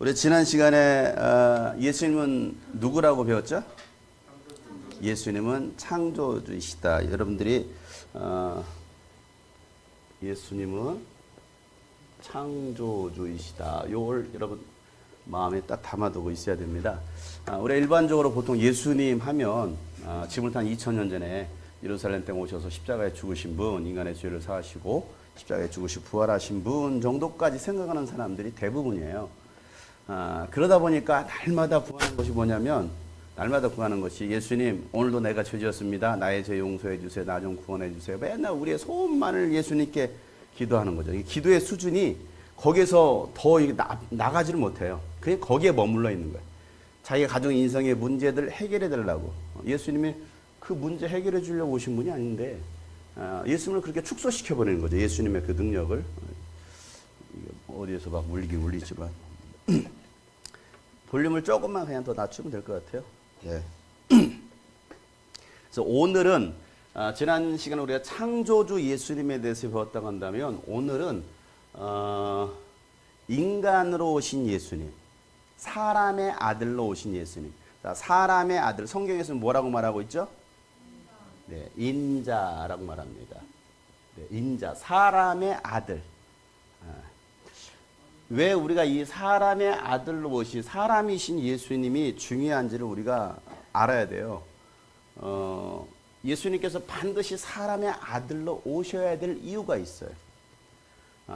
우리 지난 시간에 예수님은 누구라고 배웠죠? 예수님은 창조주이시다. 여러분들이 예수님은 창조주이시다. 요걸 여러분 마음에 딱 담아두고 있어야 됩니다. 우리 일반적으로 보통 예수님 하면 지금부터 한 2000년 전에 예루살렘 땅에 오셔서 십자가에 죽으신 분, 인간의 죄를 사하시고 십자가에 죽으시고 부활하신 분 정도까지 생각하는 사람들이 대부분이에요. 그러다 보니까 날마다 구하는 것이 뭐냐면, 날마다 구하는 것이 예수님 오늘도 내가 죄지었습니다. 나의 죄 용서해 주세요. 나 좀 구원해 주세요. 맨날 우리의 소원만을 예수님께 기도하는 거죠. 기도의 수준이 거기서 더 나가지를 못해요. 그냥 거기에 머물러 있는 거예요. 자기가 가정 인생의 문제들 해결해 달라고. 예수님이 그 문제 해결해 주려고 오신 분이 아닌데 예수님을 그렇게 축소시켜 버리는 거죠. 예수님의 그 능력을. 어디에서 막 울리긴 울리지만 볼륨을 조금만 그냥 더 낮추면 될 것 같아요. 네. 그래서 오늘은 지난 시간에 우리가 창조주 예수님에 대해서 배웠다고 한다면, 오늘은 인간으로 오신 예수님, 사람의 아들로 오신 예수님. 자, 사람의 아들, 성경에서는 뭐라고 말하고 있죠? 네, 인자라고 말합니다. 네, 인자, 사람의 아들. 왜 우리가 이 사람의 아들로 오신 사람이신 예수님이 중요한지를 우리가 알아야 돼요. 예수님께서 반드시 사람의 아들로 오셔야 될 이유가 있어요.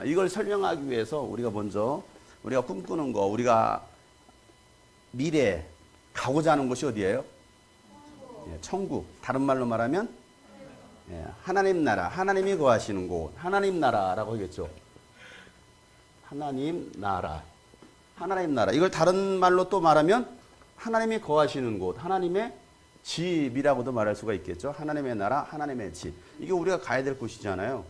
이걸 설명하기 위해서 우리가 먼저 우리가 꿈꾸는 거, 우리가 미래에 가고자 하는 곳이 어디예요? 천국. 다른 말로 말하면 하나님 나라, 하나님이 거하시는 곳, 하나님 나라라고 하겠죠. 하나님 나라, 하나님 나라. 이걸 다른 말로 또 말하면 하나님이 거하시는 곳, 하나님의 집이라고도 말할 수가 있겠죠. 하나님의 나라, 하나님의 집. 이게 우리가 가야 될 곳이잖아요.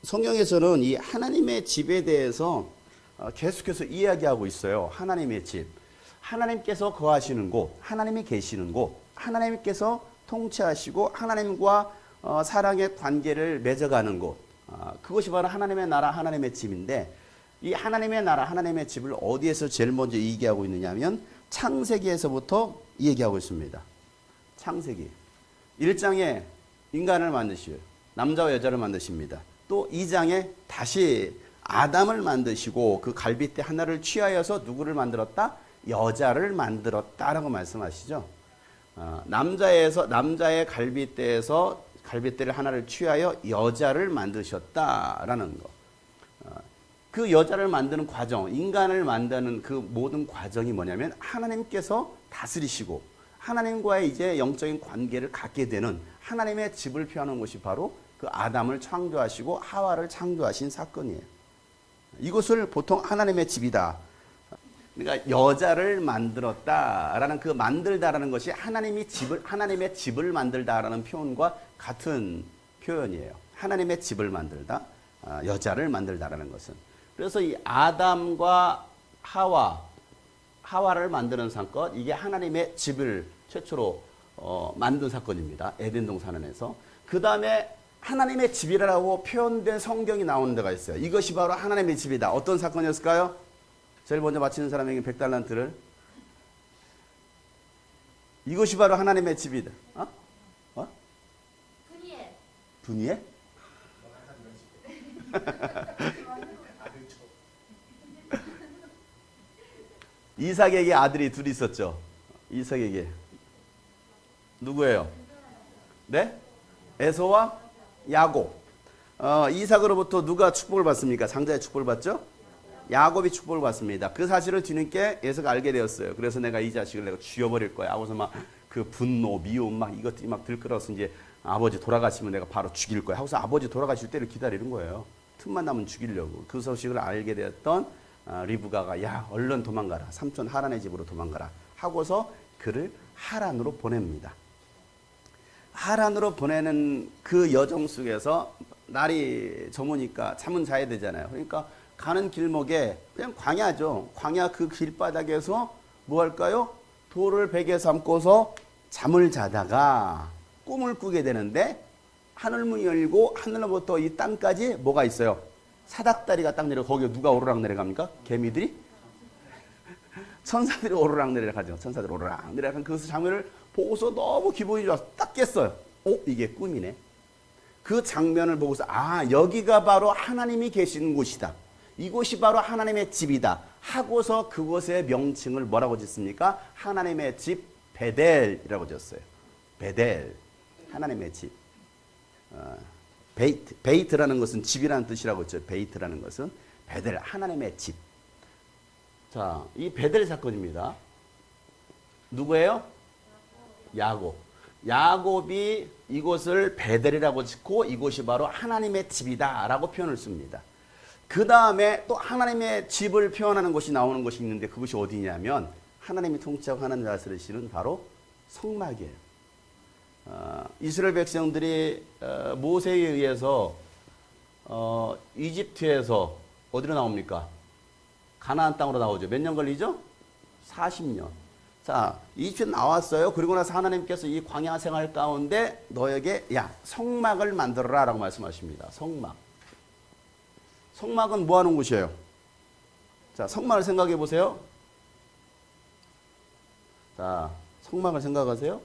성경에서는 이 하나님의 집에 대해서 계속해서 이야기하고 있어요. 하나님의 집. 하나님께서 거하시는 곳, 하나님이 계시는 곳, 하나님께서 통치하시고 하나님과 사랑의 관계를 맺어가는 곳. 그것이 바로 하나님의 나라, 하나님의 집인데, 이 하나님의 나라, 하나님의 집을 어디에서 제일 먼저 얘기하고 있느냐 하면 창세기에서부터 얘기하고 있습니다. 창세기 1장에 인간을 만드시고 남자와 여자를 만드십니다. 또 2장에 다시 아담을 만드시고 그 갈빗대 하나를 취하여서 누구를 만들었다? 여자를 만들었다라고 말씀하시죠. 남자의 갈빗대에서 갈빗대를 하나를 취하여 여자를 만드셨다라는 거. 그 여자를 만드는 과정, 인간을 만드는 그 모든 과정이 뭐냐면 하나님께서 다스리시고 하나님과의 이제 영적인 관계를 갖게 되는 하나님의 집을 표하는 것이 바로 그 아담을 창조하시고 하와를 창조하신 사건이에요. 이것을 보통 하나님의 집이다. 그러니까 여자를 만들었다라는 그 만들다라는 것이 하나님의 집을 만들다라는 표현과 같은 표현이에요. 하나님의 집을 만들다, 여자를 만들다라는 것은. 그래서 이 아담과 하와를 만드는 사건, 이게 하나님의 집을 최초로 만든 사건입니다. 에덴 동산에서. 그 다음에 하나님의 집이라고 표현된 성경이 나오는 데가 있어요. 이것이 바로 하나님의 집이다. 어떤 사건이었을까요? 제일 먼저 맞히는 사람에게 100달란트를. 이것이 바로 하나님의 집이다. 분이에? 이삭에게 아들이 둘이 있었죠. 이삭에게 누구예요? 네? 에서와 야곱. 이삭으로부터 누가 축복을 받습니까? 장자의 축복을 받죠? 야곱이 축복을 받습니다. 그 사실을 뒤늦게 에서가 알게 되었어요. 그래서 내가 이 자식을 내가 죽여버릴 거야 하고서 막 그 분노, 미움 막 이것들이 막 들끓어서 이제 아버지 돌아가시면 내가 바로 죽일 거야 하고서 아버지 돌아가실 때를 기다리는 거예요. 틈만 나면 죽이려고. 그 소식을 알게 되었던 리브가가 야 얼른 도망가라. 삼촌 하란의 집으로 도망가라 하고서 그를 하란으로 보냅니다. 하란으로 보내는 그 여정 속에서 날이 저무니까 잠은 자야 되잖아요. 그러니까 가는 길목에 그냥 광야죠. 광야 그 길바닥에서 뭐 할까요? 돌을 베개 삼고서 잠을 자다가 꿈을 꾸게 되는데 하늘문이 열리고 하늘로부터 이 땅까지 뭐가 있어요? 사닥다리가 딱 내려 거기에 누가 오르락 내려갑니까? 개미들이? 천사들이 오르락 내려가죠. 천사들이 오르락 내려가는 그 장면을 보고서 너무 기분이 좋아서 딱 깼어요. 이게 꿈이네. 그 장면을 보고서 여기가 바로 하나님이 계시는 곳이다. 이곳이 바로 하나님의 집이다 하고서 그곳의 명칭을 뭐라고 짓습니까? 하나님의 집 베델이라고 지었어요. 베델, 하나님의 집. 베이트라는 것은 집이라는 뜻이라고 했죠. 베이트라는 것은 베델, 하나님의 집. 자, 이 베델 사건입니다. 누구예요? 야곱. 야곱이 이곳을 베델이라고 짓고 이곳이 바로 하나님의 집이다라고 표현을 씁니다. 그 다음에 또 하나님의 집을 표현하는 곳이 나오는 곳이 있는데 그것이 어디냐면 하나님이 통치하고 하나님 다스리시는 바로 성막이에요. 이스라엘 백성들이 모세에 의해서 이집트에서 어디로 나옵니까? 가나안 땅으로 나오죠. 몇 년 걸리죠? 40년. 자, 이집트 나왔어요. 그리고 나서 하나님께서 이 광야 생활 가운데 너에게 성막을 만들어라 라고 말씀하십니다. 성막. 성막은 뭐 하는 곳이에요? 자, 성막을 생각해 보세요. 자, 성막을 생각하세요.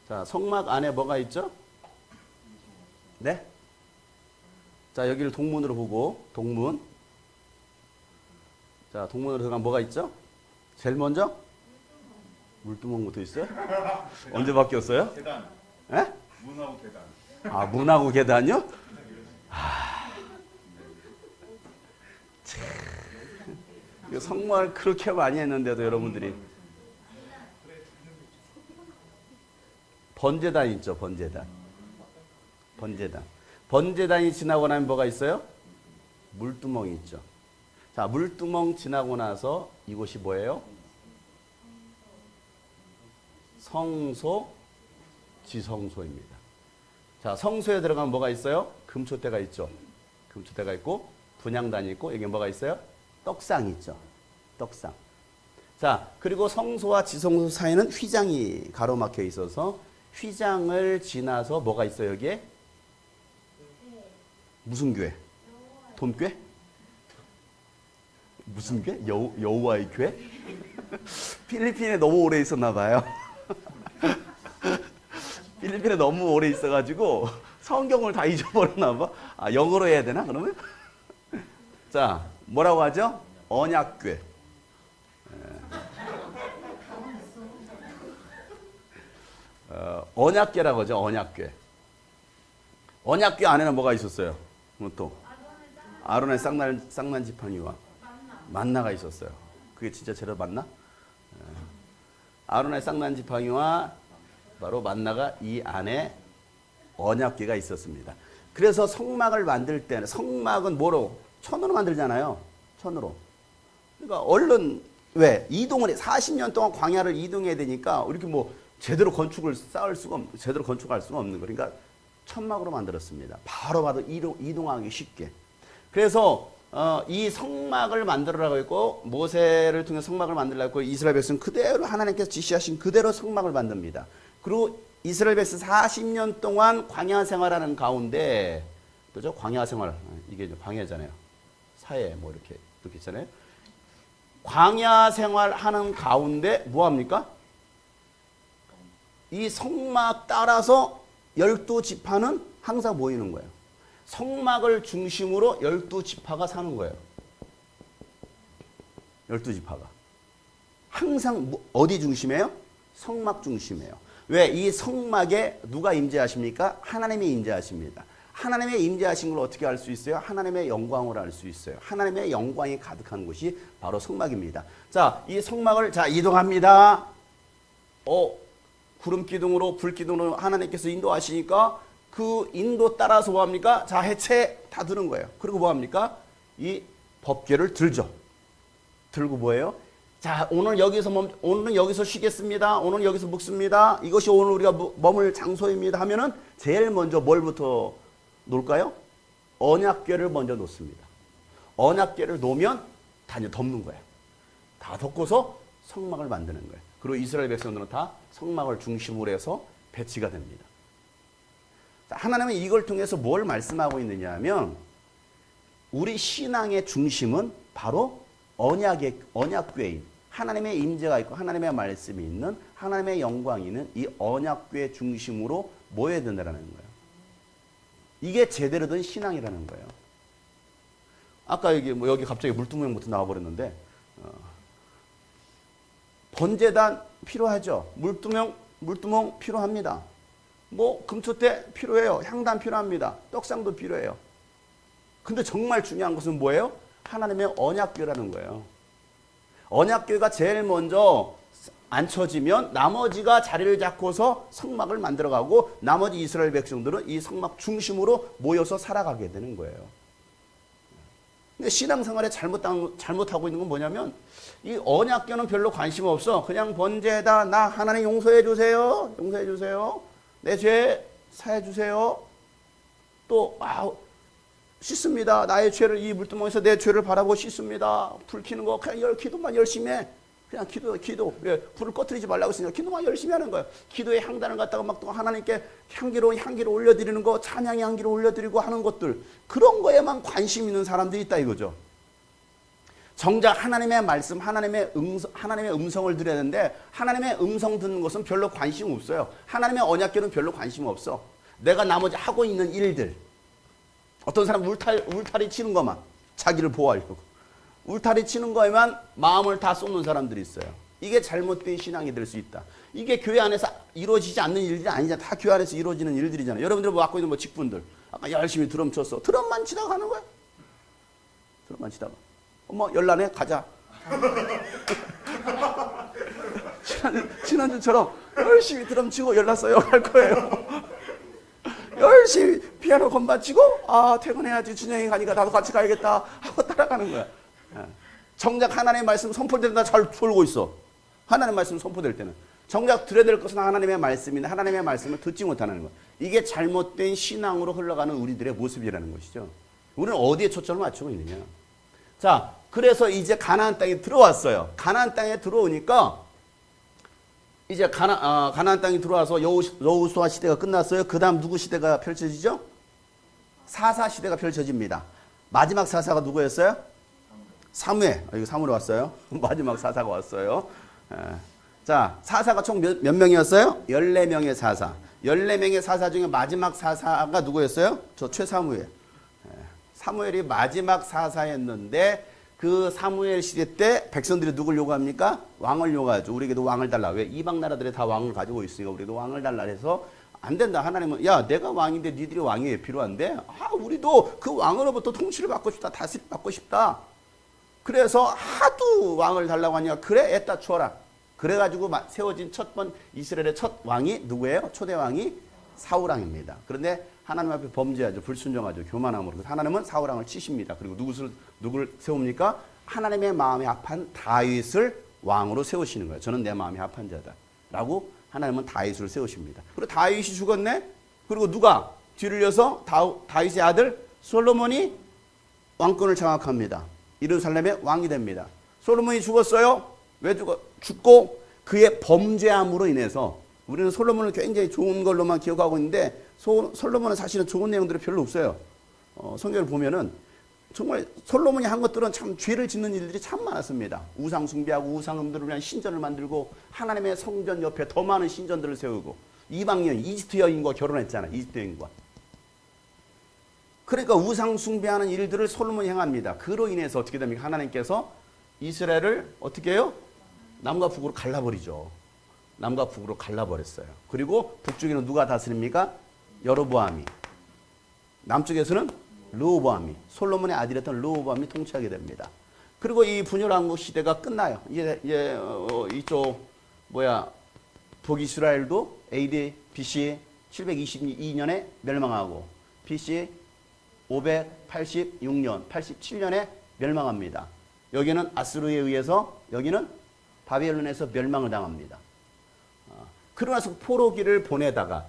자, 성막 안에 뭐가 있죠? 네? 자, 여기를 동문으로 보고, 동문. 자, 동문으로 들어가면 뭐가 있죠? 제일 먼저? 물두멍부터 있어요? 언제 바뀌었어요? 계단. 예? 문하고 계단. 문하고 계단이요? 참. 성막을 그렇게 많이 했는데도 여러분들이. 번제단 있죠, 번제단. 번제단. 번제단이 지나고 나면 뭐가 있어요? 물두멍이 있죠. 자, 물두멍 지나고 나서 이곳이 뭐예요? 성소, 지성소입니다. 자, 성소에 들어가면 뭐가 있어요? 금초대가 있죠. 금초대가 있고, 분향단이 있고, 여기 뭐가 있어요? 떡상이 있죠. 떡상. 자, 그리고 성소와 지성소 사이는 휘장이 가로막혀 있어서 휘장을 지나서 뭐가 있어요, 여기에? 무슨 교회? 돈교회? 무슨 교회? 여호와의 교회? 필리핀에 너무 오래 있었나 봐요. 필리핀에 너무 오래 있어가지고 성경을 다 잊어버렸나 봐. 영어로 해야 되나 그러면? 자, 뭐라고 하죠? 언약궤. 언약궤라고 하죠. 언약궤. 언약궤 안에는 뭐가 있었어요? 또 아론의 쌍난 지팡이와 만나가 있었어요. 그게 진짜 제대로 맞나? 아론의 쌍난 지팡이와 바로 만나가 이 안에 언약궤가 있었습니다. 그래서 성막을 만들 때는 성막은 뭐로? 천으로 만들잖아요. 천으로. 그러니까 얼른 왜? 이동을 해. 40년 동안 광야를 이동해야 되니까 이렇게 뭐 제대로 건축할 수가 없는 거. 그러니까 천막으로 만들었습니다. 바로 이동하기 쉽게. 그래서 이 성막을 만들으라고 했고 모세를 통해 성막을 만들라고 했고 이스라엘 백성 그대로 하나님께서 지시하신 그대로 성막을 만듭니다. 그리고 이스라엘 백성 40년 동안 광야 생활하는 가운데 그죠? 광야 생활 이게 광야잖아요. 사해 뭐 이렇게 있잖아요. 광야 생활하는 가운데 뭐 합니까? 이 성막 따라서 12지파는 항상 모이는 거예요. 성막을 중심으로 12지파가 사는 거예요. 12지파가. 항상 어디 중심이에요? 성막 중심이에요. 왜? 이 성막에 누가 임재하십니까? 하나님이 임재하십니다. 하나님의 임재하신 걸 어떻게 알 수 있어요? 하나님의 영광을 알 수 있어요. 하나님의 영광이 가득한 곳이 바로 성막입니다. 자, 이 성막을 이동합니다. 구름 기둥으로 불 기둥으로 하나님께서 인도하시니까 그 인도 따라서 뭐 합니까? 자, 해체 다 드는 거예요. 그리고 뭐 합니까? 이 법궤를 들죠. 들고 뭐예요? 자, 오늘은 여기서 쉬겠습니다. 오늘은 여기서 묵습니다. 이것이 오늘 우리가 머물 장소입니다. 하면은 제일 먼저 뭘부터 놓을까요? 언약궤를 먼저 놓습니다. 언약궤를 놓으면 다 이제 덮는 거예요. 다 덮고서 성막을 만드는 거예요. 그리고 이스라엘 백성들은 다 성막을 중심으로 해서 배치가 됩니다. 하나님은 이걸 통해서 뭘 말씀하고 있느냐 하면 우리 신앙의 중심은 바로 언약궤인 하나님의 임재가 있고 하나님의 말씀이 있는 하나님의 영광이 있는 이 언약궤 중심으로 모여야 된다는 거예요. 이게 제대로 된 신앙이라는 거예요. 아까 여기 갑자기 물두멍부터 나와버렸는데 번제단 필요하죠. 물두멍 필요합니다. 뭐 금초대 필요해요. 향단 필요합니다. 떡상도 필요해요. 근데 정말 중요한 것은 뭐예요? 하나님의 언약궤라는 거예요. 언약궤가 제일 먼저 안 쳐지면 나머지가 자리를 잡고서 성막을 만들어가고 나머지 이스라엘 백성들은 이 성막 중심으로 모여서 살아가게 되는 거예요. 근데 신앙생활에 잘못하고 있는 건 뭐냐면 이 언약궤는 별로 관심 없어. 그냥 번제다. 나 하나님 용서해 주세요. 용서해 주세요. 내 죄 사해 주세요. 또 씻습니다. 나의 죄를 이 물두멍에서 내 죄를 바라보고 씻습니다. 불 켜는 거 그냥 기도만 열심히 해. 그냥 기도. 왜? 불을 꺼뜨리지 말라고 했으니까 기도만 열심히 하는 거예요. 기도의 향단을 갖다가 막 또 하나님께 향기로 올려드리는 거, 찬양의 향기로 올려드리고 하는 것들. 그런 거에만 관심 있는 사람들이 있다 이거죠. 정작 하나님의 말씀, 하나님의 음성을 들어야 되는데 하나님의 음성 듣는 것은 별로 관심 없어요. 하나님의 언약궤는 별로 관심 없어. 내가 나머지 하고 있는 일들. 어떤 사람 울타리 치는 것만 자기를 보호하려고. 울타리 치는 거에만 마음을 다 쏟는 사람들이 있어요. 이게 잘못된 신앙이 될 수 있다. 이게 교회 안에서 이루어지지 않는 일들이 아니잖아. 다 교회 안에서 이루어지는 일들이잖아요. 여러분들 갖고 있는 직분들. 아까 열심히 드럼 쳤어. 드럼만 치다가 하는 거야. 드럼만 치다가. 엄마 열나네? 가자. 지난주처럼 열심히 드럼 치고 열났어요. 갈 거예요. 열심히 피아노 건반 치고 퇴근해야지 준영이 가니까 나도 같이 가야겠다 하고 따라가는 거야. 정작 하나님의 말씀 선포될 때는 잘 돌고 있어. 하나님의 말씀 선포될 때는. 정작 들어야 될 것은 하나님의 말씀인데 하나님의 말씀을 듣지 못하는 거야. 이게 잘못된 신앙으로 흘러가는 우리들의 모습이라는 것이죠. 우리는 어디에 초점을 맞추고 있느냐. 자, 그래서 이제 가나안 땅에 들어왔어요. 가나안 땅에 들어오니까 이제 가나안 땅에 들어와서 여호수아 시대가 끝났어요. 그 다음 누구 시대가 펼쳐지죠? 사사 시대가 펼쳐집니다. 마지막 사사가 누구였어요? 사무엘. 이거 사무엘 왔어요. 마지막 사사가 왔어요. 자, 사사가 총 몇 명이었어요? 14명의 사사. 14명의 사사 중에 마지막 사사가 누구였어요? 저 최사무엘. 사무엘이 마지막 사사였는데 그 사무엘 시대 때 백성들이 누굴 요구합니까? 왕을 요구하죠. 우리에게도 왕을 달라. 왜? 이방 나라들이 다 왕을 가지고 있으니까 우리도 왕을 달라 해서 안 된다. 하나님은 야 내가 왕인데 니들이 왕이 왜 필요한데? 우리도 그 왕으로부터 통치를 받고 싶다. 다스림을 받고 싶다. 그래서 하도 왕을 달라고 하니까 그래 애따 추어라. 그래가지고 세워진 이스라엘의 첫 왕이 누구예요? 초대 왕이 사울왕입니다. 그런데 하나님 앞에 범죄하죠. 불순종하죠. 교만함으로. 그래서 하나님은 사울왕을 치십니다. 그리고 누굴 세웁니까? 하나님의 마음에 합한 다윗을 왕으로 세우시는 거예요. 저는 내 마음에 합한 자다. 라고 하나님은 다윗을 세우십니다. 그리고 다윗이 죽었네? 그리고 누가? 뒤를 이어서 다윗의 아들 솔로몬이 왕권을 장악합니다. 예루살렘의 왕이 됩니다. 솔로몬이 죽었어요. 왜 죽고 그의 범죄함으로 인해서 우리는 솔로몬을 굉장히 좋은 걸로만 기억하고 있는데 솔로몬은 사실은 좋은 내용들이 별로 없어요. 성경을 보면은 정말 솔로몬이 한 것들은 참 죄를 짓는 일들이 참 많았습니다. 우상 숭배하고 우상들을 위한 신전을 만들고 하나님의 성전 옆에 더 많은 신전들을 세우고 이방 여인, 이집트 여인과 결혼했잖아요. 이집트 여인과. 그러니까 우상 숭배하는 일들을 솔로몬이 행합니다. 그로 인해서 어떻게 됩니까? 하나님께서 이스라엘을 어떻게 해요? 남과 북으로 갈라버리죠. 남과 북으로 갈라버렸어요. 그리고 북쪽에는 누가 다스립니까? 여로보암이. 남쪽에서는 르호보암이. 솔로몬의 아들이었던 르호보암이 통치하게 됩니다. 그리고 이 분열왕국 시대가 끝나요. 이제 이쪽 북이스라엘도 AD BC 722년에 멸망하고 BC 586년, 87년에 멸망합니다. 여기는 아수르에 의해서 여기는 바벨론에서 멸망을 당합니다. 그러고 나서 포로기를 보내다가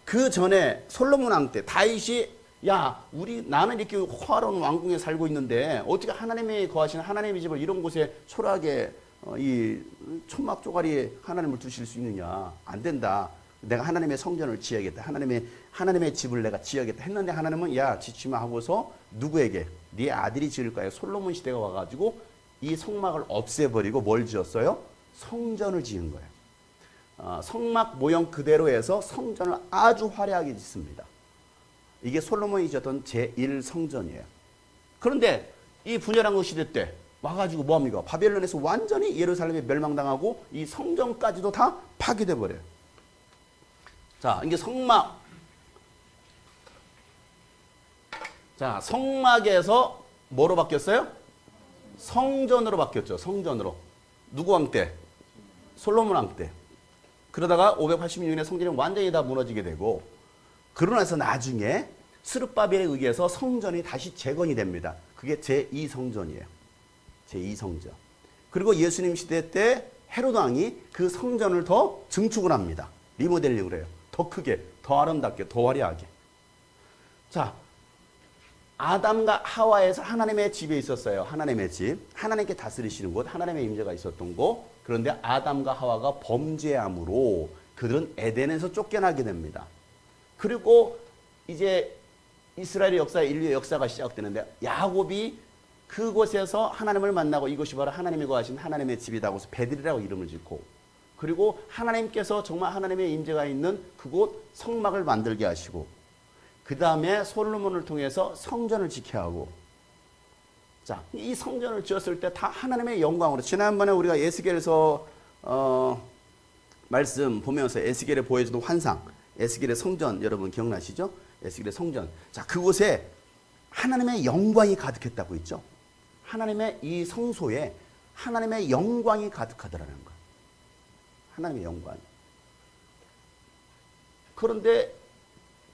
그 전에 솔로몬 왕 때 다윗이 나는 이렇게 화로운 왕궁에 살고 있는데 어떻게 하나님이 거하시는 하나님의 집을 이런 곳에 초라하게 이 천막 쪼가리에 하나님을 두실 수 있느냐? 안 된다. 내가 하나님의 성전을 지어야겠다. 하나님의 집을 내가 지어야겠다 했는데 하나님은 야 지치마 하고서 누구에게? 네 아들이 지을 거야. 솔로몬 시대가 와가지고 이 성막을 없애버리고 뭘 지었어요? 성전을 지은 거예요. 성막 모형 그대로 해서 성전을 아주 화려하게 짓습니다. 이게 솔로몬이 지었던 제1성전이에요. 그런데 이 분열왕국 시대 때 와가지고 뭐합니까? 바벨론에서 완전히 예루살렘이 멸망당하고 이 성전까지도 다 파괴돼 버려요. 자, 이게 성막. 자, 성막에서 뭐로 바뀌었어요? 성전으로 바뀌었죠. 성전으로. 누구 왕 때? 솔로몬 왕 때. 그러다가 586년에 성전이 완전히 다 무너지게 되고 그러고 나서 나중에 스룹바벨에 의해서 성전이 다시 재건이 됩니다. 그게 제2성전이에요. 제2성전. 그리고 예수님 시대 때 헤로드 왕이 그 성전을 더 증축을 합니다. 리모델링을 해요. 더 크게, 더 아름답게, 더 화려하게. 자, 아담과 하와에서 하나님의 집에 있었어요. 하나님의 집. 하나님께 다스리시는 곳, 하나님의 임재가 있었던 곳. 그런데 아담과 하와가 범죄함으로 그들은 에덴에서 쫓겨나게 됩니다. 그리고 이제 이스라엘의 역사, 인류의 역사가 시작되는데 야곱이 그곳에서 하나님을 만나고 이곳이 바로 하나님이 거하신 하나님의 집이라고 해서 베들이라고 이름을 짓고 그리고 하나님께서 정말 하나님의 임재가 있는 그곳 성막을 만들게 하시고 그 다음에 솔로몬을 통해서 성전을 지켜야 하고 자, 이 성전을 지었을 때 다 하나님의 영광으로 지난번에 우리가 에스겔에서 말씀 보면서 에스겔에 보여주는 환상 에스겔의 성전 여러분 기억나시죠? 에스겔의 성전. 자, 그곳에 하나님의 영광이 가득했다고 했죠. 하나님의 이 성소에 하나님의 영광이 가득하더라는 거예요. 하나님의 영광. 그런데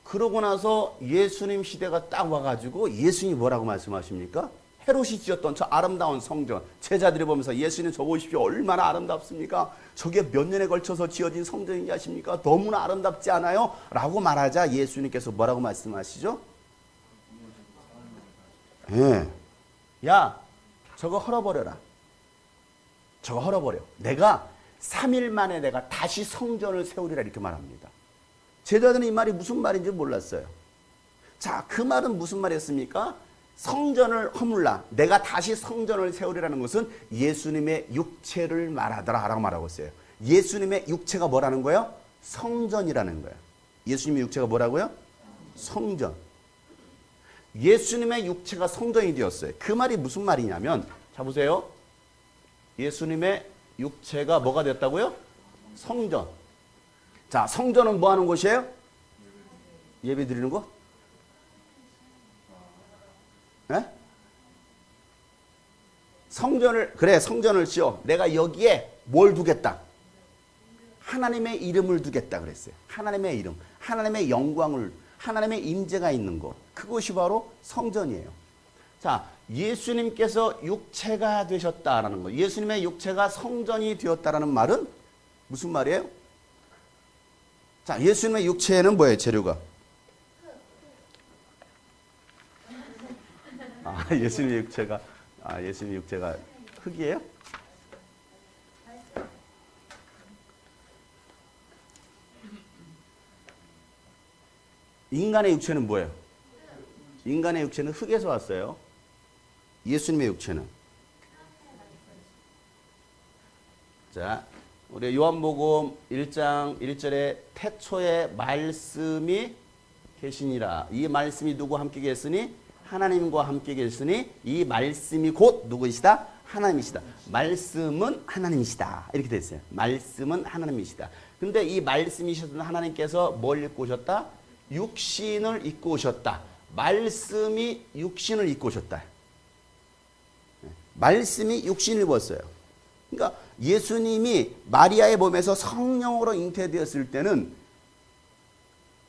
그러고 나서 예수님 시대가 딱 와가지고 예수님이 뭐라고 말씀하십니까? 헤롯이 지었던 저 아름다운 성전 제자들이 보면서 예수님 저 보십시오 얼마나 아름답습니까? 저게 몇 년에 걸쳐서 지어진 성전인지 아십니까? 너무나 아름답지 않아요? 라고 말하자 예수님께서 뭐라고 말씀하시죠? 예. 야 저거 헐어버려라. 저거 헐어버려. 내가 3일 만에 내가 다시 성전을 세우리라 이렇게 말합니다. 제자들은 이 말이 무슨 말인지 몰랐어요. 자, 그 말은 무슨 말이었습니까? 성전을 허물라. 내가 다시 성전을 세우리라는 것은 예수님의 육체를 말하더라 라고 말하고 있어요. 예수님의 육체가 뭐라는 거예요? 성전이라는 거예요. 예수님의 육체가 뭐라고요? 성전. 예수님의 육체가 성전이 되었어요. 그 말이 무슨 말이냐면 자 보세요. 예수님의 육체가 뭐가 됐다고요? 성전. 자, 성전은 뭐 하는 곳이에요? 예배 드리는 곳? 네? 성전을 지어. 내가 여기에 뭘 두겠다? 하나님의 이름을 두겠다 그랬어요. 하나님의 이름, 하나님의 영광을, 하나님의 임재가 있는 곳. 그것이 바로 성전이에요. 자, 예수님께서 육체가 되셨다라는 거. 예수님의 육체가 성전이 되었다라는 말은 무슨 말이에요? 자, 예수님의 육체에는 뭐예요? 재료가? 예수님의 육체가 흙이에요? 인간의 육체는 뭐예요? 인간의 육체는 흙에서 왔어요. 예수님의 육체는. 자, 우리 요한복음 1장 1절에 태초에 말씀이 계시니라. 이 말씀이 누구와 함께 계시니? 하나님과 함께 계시니 이 말씀이 곧 누구이시다? 하나님이시다. 말씀은 하나님이시다. 이렇게 되어 있어요. 말씀은 하나님이시다. 근데 이 말씀이셨던 하나님께서 뭘 입고 오셨다? 육신을 입고 오셨다. 말씀이 육신을 입고 오셨다. 말씀이 육신을 입었어요. 그러니까 예수님이 마리아의 몸에서 성령으로 잉태되었을 때는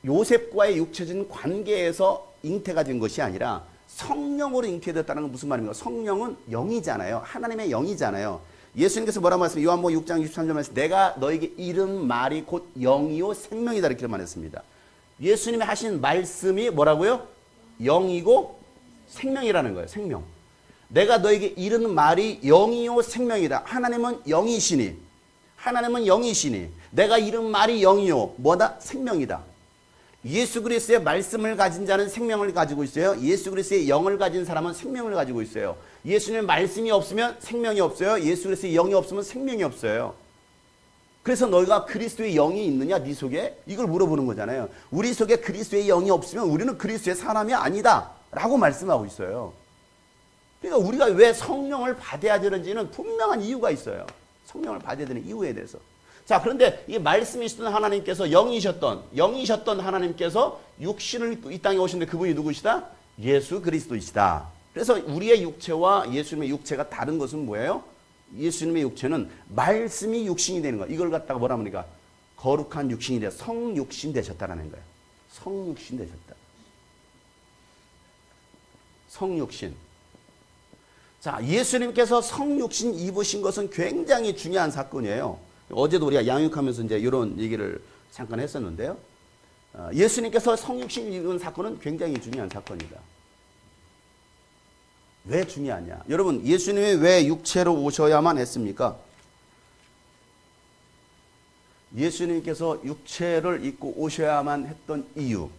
요셉과의 육체적인 관계에서 잉태가 된 것이 아니라 성령으로 잉태되었다는 건 무슨 말입니까? 성령은 영이잖아요. 하나님의 영이잖아요. 예수님께서 뭐라고 말씀하셨어요? 요한복음 6장 23절 말씀 내가 너에게 이른 말이 곧 영이요 생명이다 이렇게 말했습니다. 예수님이 하신 말씀이 뭐라고요? 영이고 생명이라는 거예요. 생명. 내가 너에게 이르는 말이 영이요 생명이다. 하나님은 영이시니 내가 이른 말이 영이요 뭐다? 생명이다. 예수 그리스도의 말씀을 가진 자는 생명을 가지고 있어요. 예수 그리스도의 영을 가진 사람은 생명을 가지고 있어요. 예수님의 말씀이 없으면 생명이 없어요. 예수 그리스도의 영이 없으면 생명이 없어요. 그래서 너희가 그리스도의 영이 있느냐 네 속에? 이걸 물어보는 거잖아요. 우리 속에 그리스도의 영이 없으면 우리는 그리스도의 사람이 아니다 라고 말씀하고 있어요. 그러니까 우리가 왜 성령을 받아야 되는지는 분명한 이유가 있어요. 성령을 받아야 되는 이유에 대해서. 자, 그런데 이 말씀이시던 하나님께서 영이셨던 하나님께서 육신을 입고 이 땅에 오셨는데 그분이 누구시다? 예수 그리스도이시다. 그래서 우리의 육체와 예수님의 육체가 다른 것은 뭐예요? 예수님의 육체는 말씀이 육신이 되는 거예요. 이걸 갖다가 뭐라 합니까? 거룩한 육신이 되어 성육신 되셨다라는 거예요. 성육신 되셨다. 성육신. 자, 예수님께서 성육신 입으신 것은 굉장히 중요한 사건이에요. 어제도 우리가 양육하면서 이제 이런 얘기를 잠깐 했었는데요. 예수님께서 성육신 입은 사건은 굉장히 중요한 사건이다. 왜 중요하냐? 여러분, 예수님이 왜 육체로 오셔야만 했습니까? 예수님께서 육체를 입고 오셔야만 했던 이유.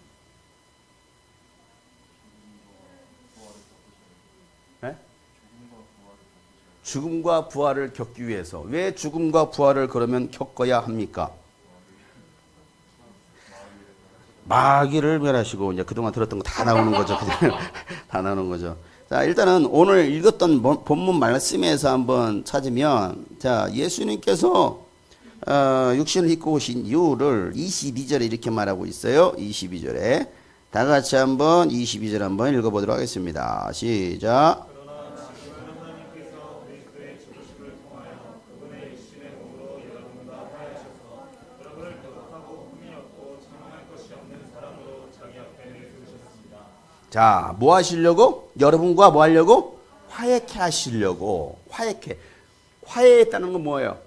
네? 죽음과 부활을 겪기 위해서. 왜 죽음과 부활을 그러면 겪어야 합니까? 마귀를 멸하시고, 이제 그동안 들었던 거 다 나오는 거죠. 다 나오는 거죠. 자, 일단은 오늘 읽었던 본문 말씀에서 한번 찾으면, 자, 예수님께서 육신을 입고 오신 이유를 22절에 이렇게 말하고 있어요. 22절에. 다 같이 한번 22절 한번 읽어보도록 하겠습니다. 시작. 자, 뭐 하시려고? 여러분과 뭐 하려고? 화해케 하시려고. 화해했다는 건 뭐예요?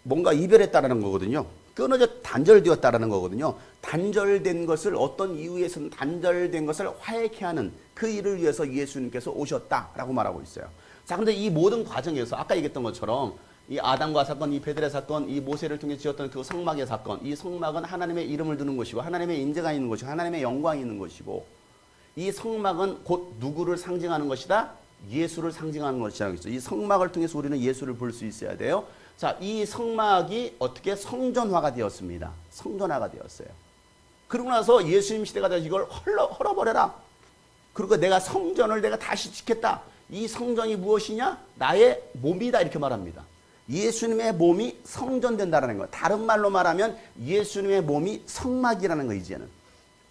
뭔가 이별했다는 거거든요. 끊어져 단절되었다는 거거든요. 단절된 것을 어떤 이유에서는 단절된 것을 화해케 하는 그 일을 위해서 예수님께서 오셨다라고 말하고 있어요. 자, 근데 이 모든 과정에서 아까 얘기했던 것처럼 이 아담과 사건, 이 베델의 사건, 이 모세를 통해 지었던 그 성막의 사건, 이 성막은 하나님의 이름을 두는 것이고 하나님의 인재가 있는 것이고 하나님의 영광이 있는 것이고 이 성막은 곧 누구를 상징하는 것이다? 예수를 상징하는 것이라고 했어요. 이 성막을 통해서 우리는 예수를 볼 수 있어야 돼요. 자, 이 성막이 어떻게 성전화가 되었습니다. 성전화가 되었어요. 그러고 나서 예수님 시대가 돼서 이걸 헐어버려라. 그리고 내가 성전을 내가 다시 짓겠다. 이 성전이 무엇이냐? 나의 몸이다 이렇게 말합니다. 예수님의 몸이 성전된다라는 거예요. 다른 말로 말하면 예수님의 몸이 성막이라는 거예요. 이제는.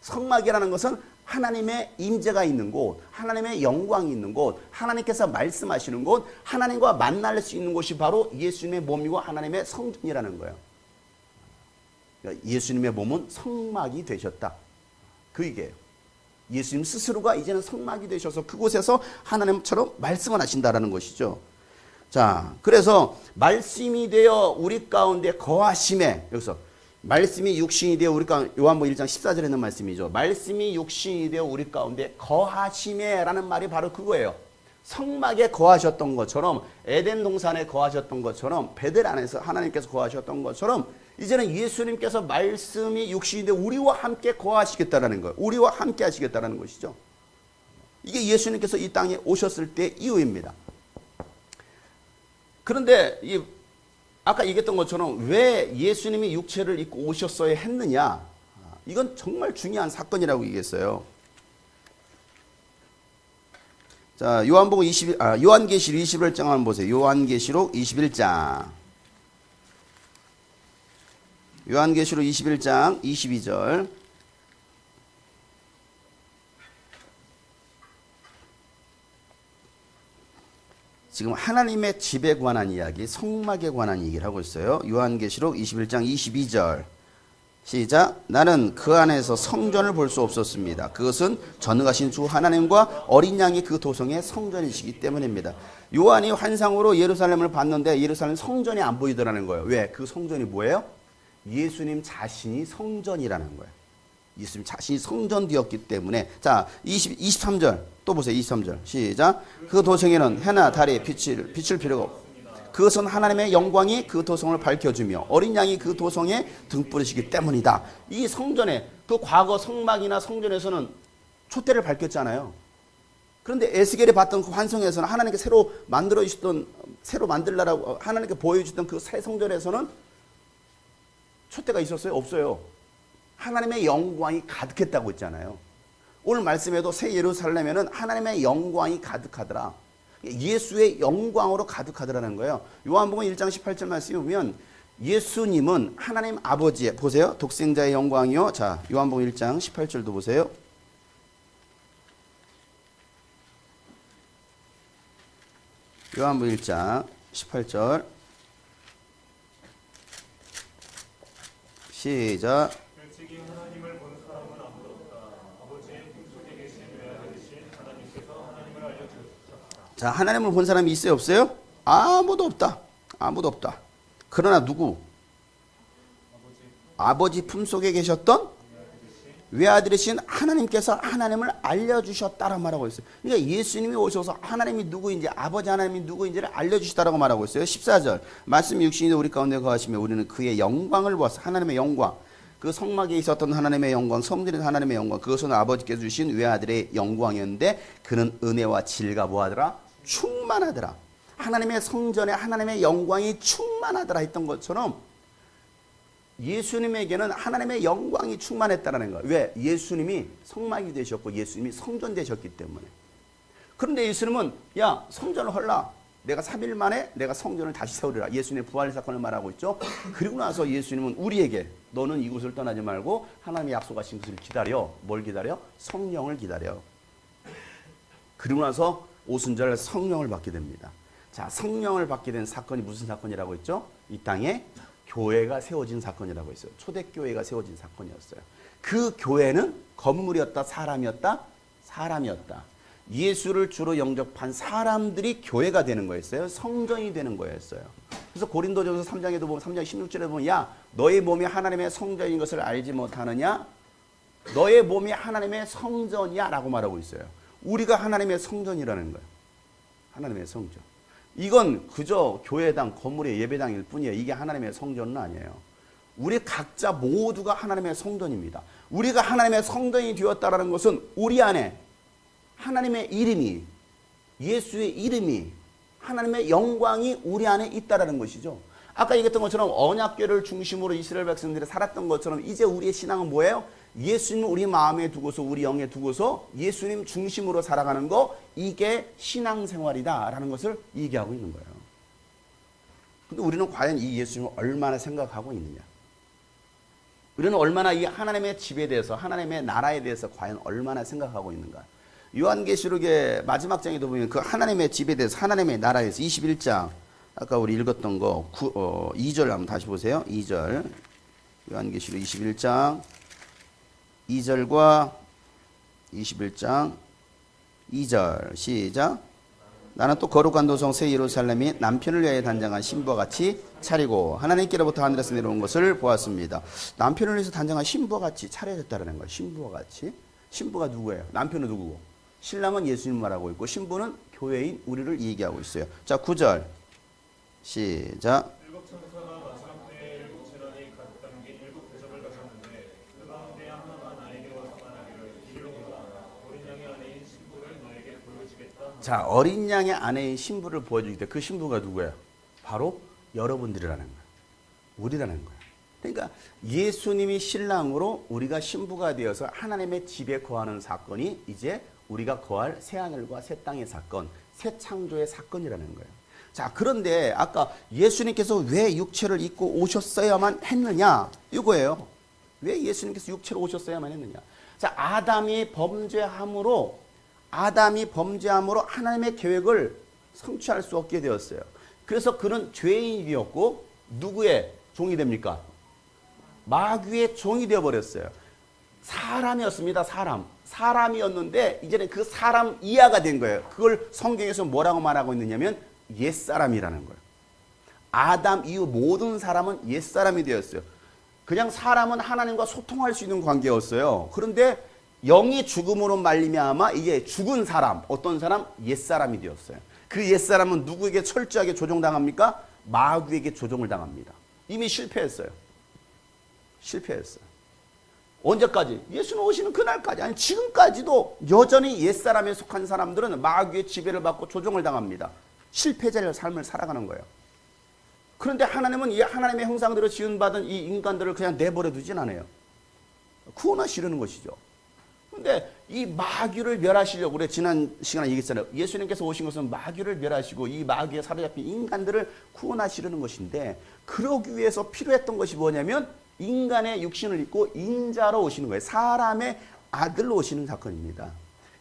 성막이라는 것은 하나님의 임재가 있는 곳, 하나님의 영광이 있는 곳, 하나님께서 말씀하시는 곳, 하나님과 만날 수 있는 곳이 바로 예수님의 몸이고 하나님의 성전이라는 거예요. 그러니까 예수님의 몸은 성막이 되셨다. 그 얘기예요. 예수님 스스로가 이제는 성막이 되셔서 그곳에서 하나님처럼 말씀을 하신다라는 것이죠. 자, 그래서 말씀이 되어 우리 가운데 거하심에, 여기서 말씀이 육신이 되어 우리 가운데, 요한복음 1장 14절에 있는 말씀이죠. 말씀이 육신이 되어 우리 가운데 거하심에 라는 말이 바로 그거예요. 성막에 거하셨던 것처럼, 에덴 동산에 거하셨던 것처럼, 베델 안에서 하나님께서 거하셨던 것처럼 이제는 예수님께서 말씀이 육신이 되어 우리와 함께 거하시겠다라는 거예요. 우리와 함께 하시겠다라는 것이죠. 이게 예수님께서 이 땅에 오셨을 때 이유입니다. 그런데 아까 얘기했던 것처럼 왜 예수님이 육체를 입고 오셨어야 했느냐? 이건 정말 중요한 사건이라고 얘기했어요. 자, 요한계시록 21장 한번 보세요. 요한계시록 21장. 요한계시록 21장 22절. 지금 하나님의 집에 관한 이야기, 성막에 관한 얘기를 하고 있어요. 요한계시록 21장 22절. 시작. 나는 그 안에서 성전을 볼 수 없었습니다. 그것은 전능하신 주 하나님과 어린 양이 그 도성의 성전이시기 때문입니다. 요한이 환상으로 예루살렘을 봤는데 예루살렘 성전이 안 보이더라는 거예요. 왜? 그 성전이 뭐예요? 예수님 자신이 성전이라는 거예요. 예수님 자신이 성전되었기 때문에. 자, 23절 또 보세요. 23절 시작. 그 도성에는 해나 달에 빛을 필요가 없고 그것은 하나님의 영광이 그 도성을 밝혀주며 어린 양이 그 도성에 등불이시기 때문이다. 이 성전에 그 과거 성막이나 성전에서는 촛대를 밝혔잖아요. 그런데 에스겔이 봤던 그 환성에서는 하나님께 새로 만들라라고 하나님께 보여주던 그 새 성전에서는 촛대가 있었어요? 없어요. 하나님의 영광이 가득했다고 했잖아요. 오늘 말씀에도 새 예루살렘에는 하나님의 영광이 가득하더라. 예수의 영광으로 가득하더라는 거예요. 요한복음 1장 18절 말씀에 보면 예수님은 하나님 아버지의, 보세요, 독생자의 영광이요. 자, 요한복음 1장 18절도 보세요. 요한복음 1장 18절 시작. 자, 하나님을 본 사람이 있어요, 없어요? 아무도 없다. 아무도 없다. 그러나 누구? 아버지 품속에 계셨던 외아들이신 하나님께서 하나님을 알려주셨다라고 말하고 있어요. 그러니까 예수님이 오셔서 하나님이 누구인지, 아버지 하나님이 누구인지를 알려주시다라고 말하고 있어요. 14절 말씀이 육신이 우리 가운데 거하시며 우리는 그의 영광을 보았어. 하나님의 영광. 그 성막에 있었던 하나님의 영광, 성전의 하나님의 영광, 그것은 아버지께서 주신 외아들의 영광이었는데 그는 은혜와 질과 뭐하더라? 충만하더라. 하나님의 성전에 하나님의 영광이 충만하더라 했던 것처럼 예수님에게는 하나님의 영광이 충만했다는 거예요. 왜? 예수님이 성막이 되셨고 예수님이 성전 되셨기 때문에. 그런데 예수님은 야, 성전을 헐라. 내가 3일 만에 내가 성전을 다시 세우리라. 예수님의 부활 사건을 말하고 있죠. 그리고 나서 예수님은 우리에게 너는 이곳을 떠나지 말고 하나님의 약속하신 것을 기다려. 뭘 기다려? 성령을 기다려. 그리고 나서 오순절 성령을 받게 됩니다. 자, 성령을 받게 된 사건이 무슨 사건이라고 했죠? 이 땅에 교회가 세워진 사건이라고 했어요. 초대교회가 세워진 사건이었어요. 그 교회는 건물이었다, 사람이었다? 사람이었다. 예수를 주로 영접한 사람들이 교회가 되는 거였어요. 성전이 되는 거였어요. 그래서 고린도전서 3장에도 보면 3장 16절에 보면 야, 너의 몸이 하나님의 성전인 것을 알지 못하느냐? 너의 몸이 하나님의 성전이야 라고 말하고 있어요. 우리가 하나님의 성전이라는 거예요. 하나님의 성전. 이건 그저 교회당, 건물의 예배당일 뿐이에요. 이게 하나님의 성전은 아니에요. 우리 각자 모두가 하나님의 성전입니다. 우리가 하나님의 성전이 되었다는 것은 우리 안에 하나님의 이름이, 예수의 이름이, 하나님의 영광이 우리 안에 있다는 것이죠. 아까 얘기했던 것처럼 언약궤를 중심으로 이스라엘 백성들이 살았던 것처럼 이제 우리의 신앙은 뭐예요? 예수님을 우리 마음에 두고서 우리 영에 두고서 예수님 중심으로 살아가는 거, 이게 신앙생활이다라는 것을 얘기하고 있는 거예요. 근데 우리는 과연 이 예수님을 얼마나 생각하고 있느냐? 우리는 얼마나 이 하나님의 집에 대해서, 하나님의 나라에 대해서 과연 얼마나 생각하고 있는가? 요한계시록의 마지막 장에도 보면 그 하나님의 집에 대해서, 하나님의 나라에서 21장 아까 우리 읽었던 거 2절 한번 다시 보세요. 2절 요한계시록 21장 2절과 21장 2절 시작. 나는 또 거룩한 도성 새 예루살렘이 남편을 위하여 단장한 신부와 같이 차리고 하나님께로부터 하늘에서 내려온 것을 보았습니다. 남편을 위해서 단장한 신부와 같이 차려졌다는 거예요. 신부와 같이. 신부가 누구예요? 남편은 누구고? 신랑은 예수님 말하고 있고 신부는 교회인 우리를 얘기하고 있어요. 자, 9절 시작. 일곱 천사가 마지막 때에 일곱 재단이 가득 담긴 일곱 대접을 가졌는데 그 가운데 하나가 나에게 와서 말하기를 이리로 오라 어린 양의 아내인 신부를 너에게 보여주겠다. 자, 어린 양의 아내인 신부를 보여주기 때 그 신부가 누구예요? 바로 여러분들이라는 거예요. 우리라는 거예요. 그러니까 예수님이 신랑으로 우리가 신부가 되어서 하나님의 집에 거하는 사건이 이제 우리가 거할 새하늘과 새 땅의 사건, 새 창조의 사건이라는 거예요. 자, 그런데 아까 예수님께서 왜 육체를 입고 오셨어야만 했느냐? 이거예요. 왜 예수님께서 육체로 오셨어야만 했느냐? 자, 아담이 범죄함으로 하나님의 계획을 성취할 수 없게 되었어요. 그래서 그는 죄인이 되었고 누구의 종이 됩니까? 마귀의 종이 되어버렸어요. 사람이었습니다. 사람이었는데 이제는 그 사람 이하가 된 거예요. 그걸 성경에서 뭐라고 말하고 있느냐면 옛사람이라는 거예요. 아담 이후 모든 사람은 옛사람이 되었어요. 그냥 사람은 하나님과 소통할 수 있는 관계였어요. 그런데 영이 죽음으로 말미암아 이게 죽은 사람, 어떤 사람? 옛사람이 되었어요. 그 옛사람은 누구에게 철저하게 조종당합니까? 마귀에게 조종을 당합니다. 이미 실패했어요. 실패했어요. 언제까지? 예수님 오시는 그날까지, 아니 지금까지도 여전히 옛사람에 속한 사람들은 마귀의 지배를 받고 조종을 당합니다. 실패자의 삶을 살아가는 거예요. 그런데 하나님은 이 하나님의 형상대로 지은받은 이 인간들을 그냥 내버려 두진 않아요. 구원하시려는 것이죠. 그런데 이 마귀를 멸하시려고, 우리 지난 시간에 얘기했잖아요. 예수님께서 오신 것은 마귀를 멸하시고 이 마귀에 사로잡힌 인간들을 구원하시려는 것인데, 그러기 위해서 필요했던 것이 뭐냐면 인간의 육신을 입고 인자로 오시는 거예요. 사람의 아들로 오시는 사건입니다.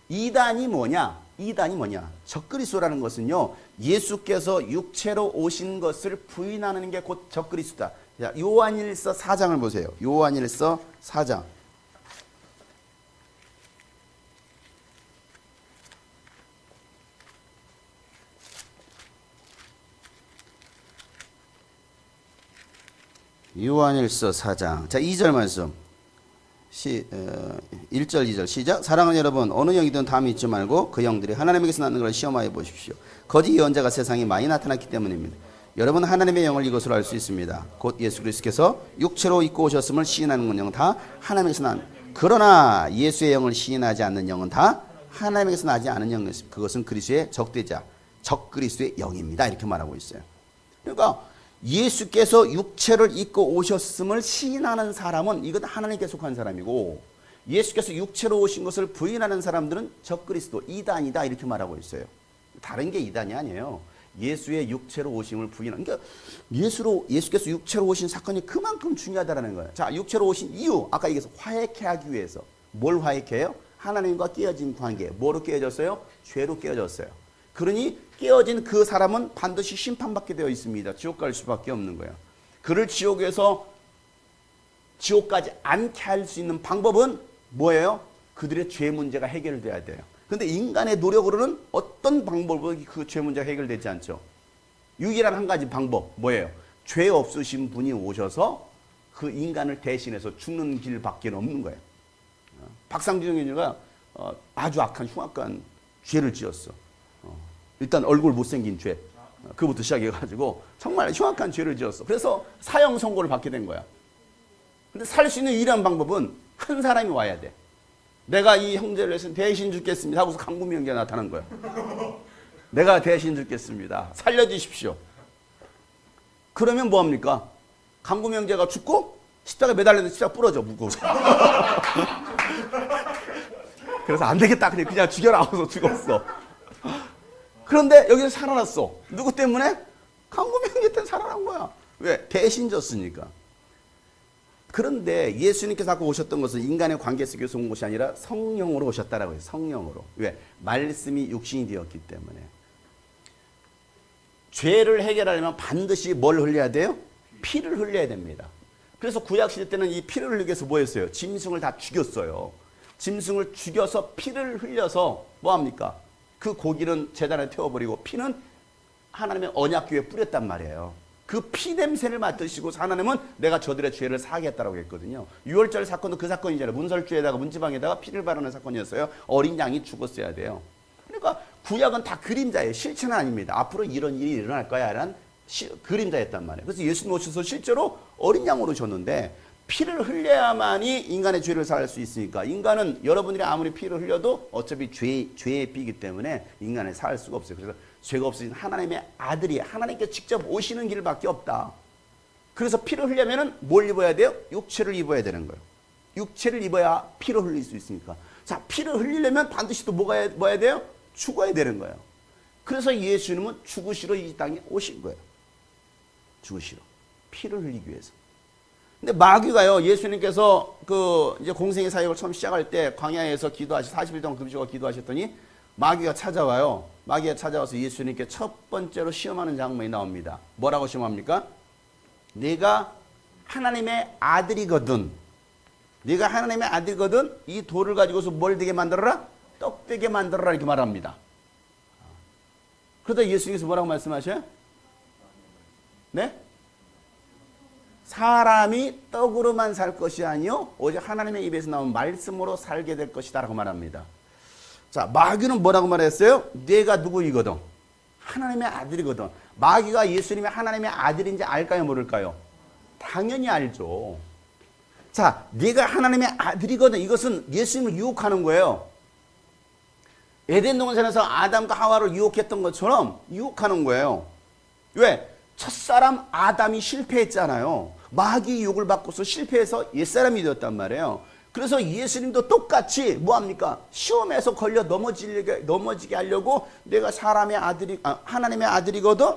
이단이 뭐냐? 이단이 뭐냐? 적그리스도라는 것은요, 예수께서 육체로 오신 것을 부인하는 게 곧 적그리스도다. 자, 요한일서 4장을 보세요. 요한일서 4장. 요한일서 4장. 자, 2절 말씀. 1절 2절 시작. 사랑하는 여러분, 어느 영이든 다 믿지 말고 그 영들이 하나님에게서 나는 걸 시험하여 보십시오. 거짓 예언자가 세상에 많이 나타났기 때문입니다. 여러분, 하나님의 영을 이것으로 알 수 있습니다. 곧 예수 그리스도께서 육체로 입고 오셨음을 시인하는 영은 다 하나님에게서 난, 그러나 예수의 영을 시인하지 않는 영은 다 하나님에게서 나지 않은 영이었습니다. 그것은 그리스도의 적대자, 적그리스도의 영입니다. 이렇게 말하고 있어요. 그러니까 예수께서 육체를 입고 오셨음을 시인하는 사람은 이건 하나님께 속한 사람이고, 예수께서 육체로 오신 것을 부인하는 사람들은 적그리스도, 이단이다, 이렇게 말하고 있어요. 다른 게 이단이 아니에요. 예수의 육체로 오심을 부인하는, 그러니까 예수께서 육체로 오신 사건이 그만큼 중요하다는 거예요. 자, 육체로 오신 이유, 아까 얘기해서 화해케 하기 위해서. 뭘 화해케 해요? 하나님과 깨어진 관계. 뭐로 깨어졌어요? 죄로 깨어졌어요. 그러니 깨어진 그 사람은 반드시 심판받게 되어 있습니다. 지옥 갈 수밖에 없는 거예요. 그를 지옥에서 지옥까지 않게 할 수 있는 방법은 뭐예요? 그들의 죄 문제가 해결돼야 돼요. 그런데 인간의 노력으로는 어떤 방법으로 그 죄 문제가 해결되지 않죠. 유일한 한 가지 방법 뭐예요? 죄 없으신 분이 오셔서 그 인간을 대신해서 죽는 길밖에 없는 거예요. 박상준 교수가 아주 악한 흉악한 죄를 지었어. 일단 얼굴 못생긴 죄, 그부터 시작해가지고 정말 흉악한 죄를 지었어. 그래서 사형 선고를 받게 된 거야. 근데 살 수 있는 유일한 방법은 한 사람이 와야 돼. 내가 이 형제를 해서 대신 죽겠습니다 하고서 강구명제가 나타난 거야. 내가 대신 죽겠습니다, 살려주십시오. 그러면 뭐합니까? 강구명제가 죽고 십자가에 매달렸는데 십자가 부러져, 무거워서. 그래서 안 되겠다, 그냥 죽여라 하고서 죽었어. 그런데 여기서 살아났어. 누구 때문에? 강구명제 때문에 살아난 거야. 왜? 대신 졌으니까. 그런데 예수님께서 아까 오셨던 것은 인간의 관계 속에서 온 것이 아니라 성령으로 오셨다라고 해요. 성령으로. 왜? 말씀이 육신이 되었기 때문에. 죄를 해결하려면 반드시 뭘 흘려야 돼요? 피를 흘려야 됩니다. 그래서 구약시대 때는 이 피를 흘리기 위해서 뭐 했어요? 짐승을 다 죽였어요. 짐승을 죽여서 피를 흘려서 뭐합니까? 그 고기는 제단에 태워버리고 피는 하나님의 언약궤에 뿌렸단 말이에요. 그 피 냄새를 맡으시고 하나님은 내가 저들의 죄를 사하겠다라고 했거든요. 6월절 사건도 그 사건이잖아요. 문설주에다가 문지방에다가 피를 바르는 사건이었어요. 어린 양이 죽었어야 돼요. 그러니까 구약은 다 그림자예요. 실체는 아닙니다. 앞으로 이런 일이 일어날 거야 라는 그림자였단 말이에요. 그래서 예수님 오셔서 실제로 어린 양으로 오셨는데 피를 흘려야만이 인간의 죄를 사할 수 있으니까, 인간은 여러분들이 아무리 피를 흘려도 어차피 죄의 피이기 때문에 인간을 사할 수가 없어요. 그래서 죄가 없으신 하나님의 아들이 하나님께 직접 오시는 길밖에 없다. 그래서 피를 흘려면은 뭘 입어야 돼요? 육체를 입어야 되는 거예요. 육체를 입어야 피를 흘릴 수 있으니까. 자, 피를 흘리려면 반드시 또 뭐가 해야 돼요? 죽어야 되는 거예요. 그래서 예수님은 죽으시러 이 땅에 오신 거예요. 죽으시러. 피를 흘리기 위해서. 근데 마귀가요, 예수님께서 이제 공생의 사역을 처음 시작할 때 광야에서 기도하시 40일 동안 금식하고 기도하셨더니 마귀가 찾아와요. 마귀가 찾아와서 예수님께 첫 번째로 시험하는 장면이 나옵니다. 뭐라고 시험합니까? 네가 하나님의 아들이거든. 네가 하나님의 아들이거든. 이 돌을 가지고서 뭘 되게 만들어라? 떡 되게 만들어라, 이렇게 말합니다. 그러다 예수님께서 뭐라고 말씀하셔요? 네? 사람이 떡으로만 살 것이 아니요 오직 하나님의 입에서 나온 말씀으로 살게 될 것이다 라고 말합니다. 자, 마귀는 뭐라고 말했어요? 네가 누구이거든? 하나님의 아들이거든. 마귀가 예수님이 하나님의 아들인지 알까요, 모를까요? 당연히 알죠. 자, 네가 하나님의 아들이거든. 이것은 예수님을 유혹하는 거예요. 에덴 동산에서 아담과 하와를 유혹했던 것처럼 유혹하는 거예요. 왜? 첫사람 아담이 실패했잖아요. 마귀 유혹을 받고서 실패해서 옛사람이 되었단 말이에요. 그래서 예수님도 똑같이 뭐합니까? 시험에서 걸려 넘어지게 하려고 내가 하나님의 아들이거든?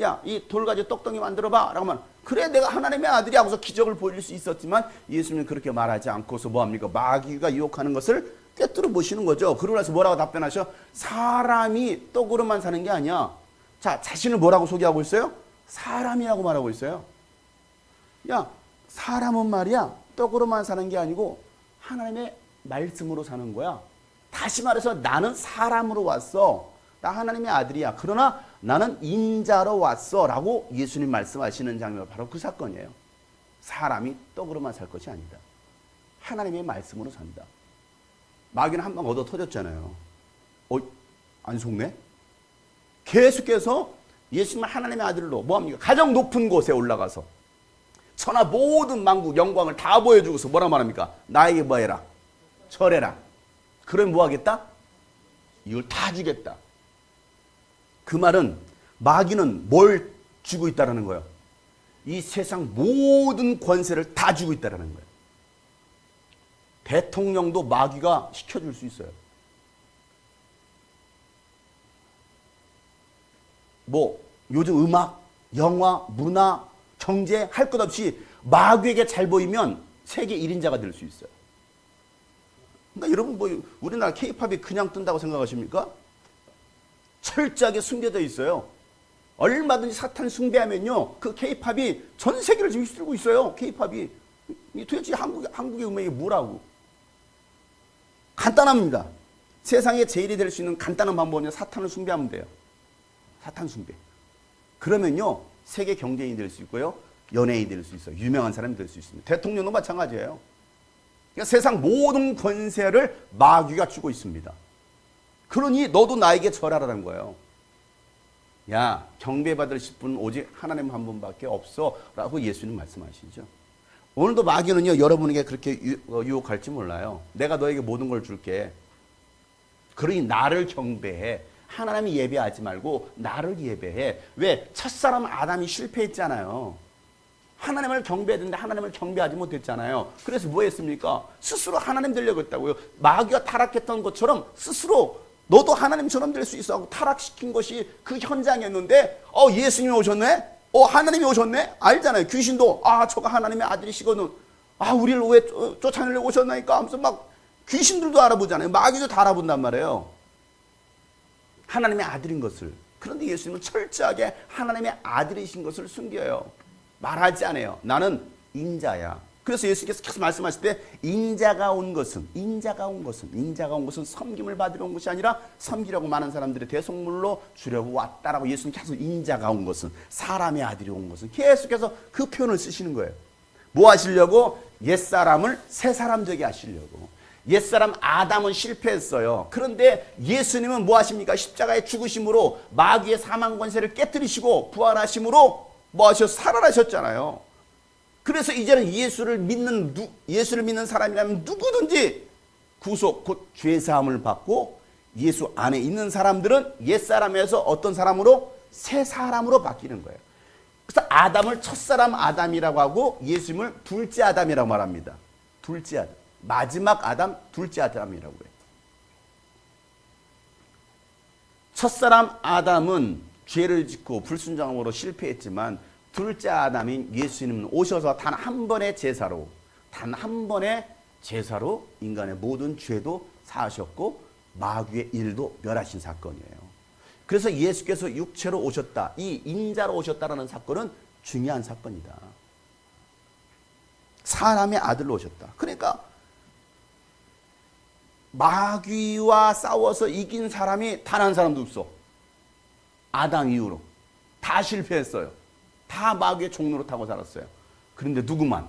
야, 이 돌가지 똑덩이 만들어봐. 라고 하면 그래 내가 하나님의 아들이 하고서 기적을 보일 수 있었지만 예수님은 그렇게 말하지 않고서 뭐합니까? 마귀가 유혹하는 것을 꿰뚫어 보시는 거죠. 그러고 나서 뭐라고 답변하셔? 사람이 떡으로만 사는 게 아니야. 자, 자신을 뭐라고 소개하고 있어요? 사람이라고 말하고 있어요. 야, 사람은 말이야 떡으로만 사는 게 아니고 하나님의 말씀으로 사는 거야. 다시 말해서 나는 사람으로 왔어. 나 하나님의 아들이야. 그러나 나는 인자로 왔어. 라고 예수님 말씀하시는 장면 바로 그 사건이에요. 사람이 떡으로만 살 것이 아니다. 하나님의 말씀으로 산다. 마귀는 한 방 얻어 터졌잖아요. 안 속네? 계속해서 예수님 하나님의 아들로 뭐합니까? 가장 높은 곳에 올라가서 천하 모든 만국 영광을 다 보여주고서 뭐라 말합니까? 나에게 뭐해라? 절해라. 그러면 뭐하겠다? 이걸 다 주겠다. 그 말은 마귀는 뭘 주고 있다는 거예요? 이 세상 모든 권세를 다 주고 있다는 거예요. 대통령도 마귀가 시켜줄 수 있어요. 뭐 요즘 음악, 영화, 문화, 경제 할 것 없이 마귀에게 잘 보이면 세계 1인자가 될 수 있어요. 그러니까 여러분 뭐 우리나라 K-팝이 그냥 뜬다고 생각하십니까? 철저하게 숨겨져 있어요. 얼마든지 사탄 숭배하면요 그 K-팝이 전 세계를 지금 휩쓸고 있어요. K-팝이 도대체 한국의 음악이 뭐라고? 간단합니다. 세상에 제일이 될 수 있는 간단한 방법은요 사탄을 숭배하면 돼요. 사탄 숭배. 그러면요 세계 경제인이 될 수 있고요 연예인이 될 수 있어요. 유명한 사람이 될 수 있습니다. 대통령도 마찬가지예요. 그러니까 세상 모든 권세를 마귀가 주고 있습니다. 그러니 너도 나에게 절하라는 거예요. 야, 경배받으실 분은 오직 하나님 한 분밖에 없어 라고 예수님 말씀하시죠. 오늘도 마귀는요 여러분에게 그렇게 유혹할지 몰라요. 내가 너에게 모든 걸 줄게. 그러니 나를 경배해. 하나님이 예배하지 말고 나를 예배해. 왜? 첫사람 아담이 실패했잖아요. 하나님을 경배해야 되는데 하나님을 경배하지 못했잖아요. 그래서 뭐 했습니까? 스스로 하나님 되려고 했다고요. 마귀가 타락했던 것처럼 스스로 너도 하나님처럼 될 수 있어 하고 타락시킨 것이 그 현장이었는데 예수님이 오셨네? 하나님이 오셨네? 알잖아요. 귀신도 저가 하나님의 아들이시거든. 우리를 왜 쫓아내려고 오셨나니까 하면서 막 귀신들도 알아보잖아요. 마귀도 다 알아본단 말이에요. 하나님의 아들인 것을. 그런데 예수님은 철저하게 하나님의 아들이신 것을 숨겨요. 말하지 않아요. 나는 인자야. 그래서 예수님께서 계속 말씀하실 때 인자가 온 것은 섬김을 받으러 온 것이 아니라 섬기려고 많은 사람들의 대속물로 주려고 왔다라고 예수님 계속 인자가 온 것은 사람의 아들이 온 것은 계속해서 그 표현을 쓰시는 거예요. 뭐 하시려고? 옛사람을 새사람 되게 하시려고. 옛사람 아담은 실패했어요. 그런데 예수님은 뭐 하십니까? 십자가의 죽으심으로 마귀의 사망 권세를 깨뜨리시고 부활하심으로 뭐 하셔서 살아나셨잖아요. 그래서 이제는 예수를 믿는 사람이라면 누구든지 구속 곧 죄사함을 받고 예수 안에 있는 사람들은 옛사람에서 어떤 사람으로? 새 사람으로 바뀌는 거예요. 그래서 아담을 첫사람 아담이라고 하고 예수님을 둘째 아담이라고 말합니다. 둘째 아담. 마지막 아담, 둘째 아담이라고 해요. 첫사람 아담은 죄를 짓고 불순종함으로 실패했지만 둘째 아담인 예수님은 오셔서 단 한 번의 제사로 인간의 모든 죄도 사하셨고 마귀의 일도 멸하신 사건이에요. 그래서 예수께서 육체로 오셨다. 이 인자로 오셨다라는 사건은 중요한 사건이다. 사람의 아들로 오셨다. 그러니까 마귀와 싸워서 이긴 사람이 단 한 사람도 없어. 아담 이후로. 다 실패했어요. 다 마귀의 종로로 타고 살았어요. 그런데 누구만?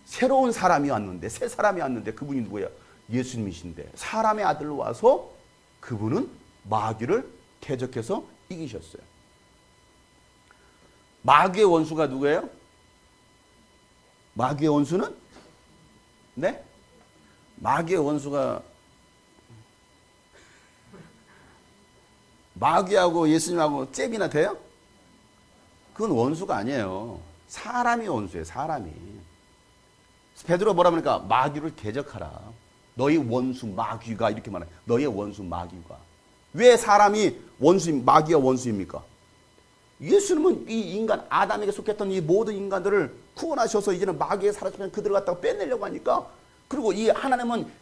새로운 사람이 왔는데, 새 사람이 왔는데 그분이 누구예요? 예수님이신데 사람의 아들로 와서 그분은 마귀를 대적해서 이기셨어요. 마귀의 원수가 누구예요? 마귀의 원수는? 네? 마귀의 원수가 마귀하고 예수님하고 잽이나 돼요? 그건 원수가 아니에요. 사람이 원수예요. 사람이. 베드로 뭐라 그러니까 마귀를 대적하라. 너희 원수 마귀가 이렇게 말해요. 너희의 원수 마귀가. 왜 사람이 마귀와 원수입니까? 예수님은 이 인간 아담에게 속했던 이 모든 인간들을 구원하셔서 이제는 마귀에 사로잡힌 그들을 갖다가 빼내려고 하니까, 그리고 이 하나님은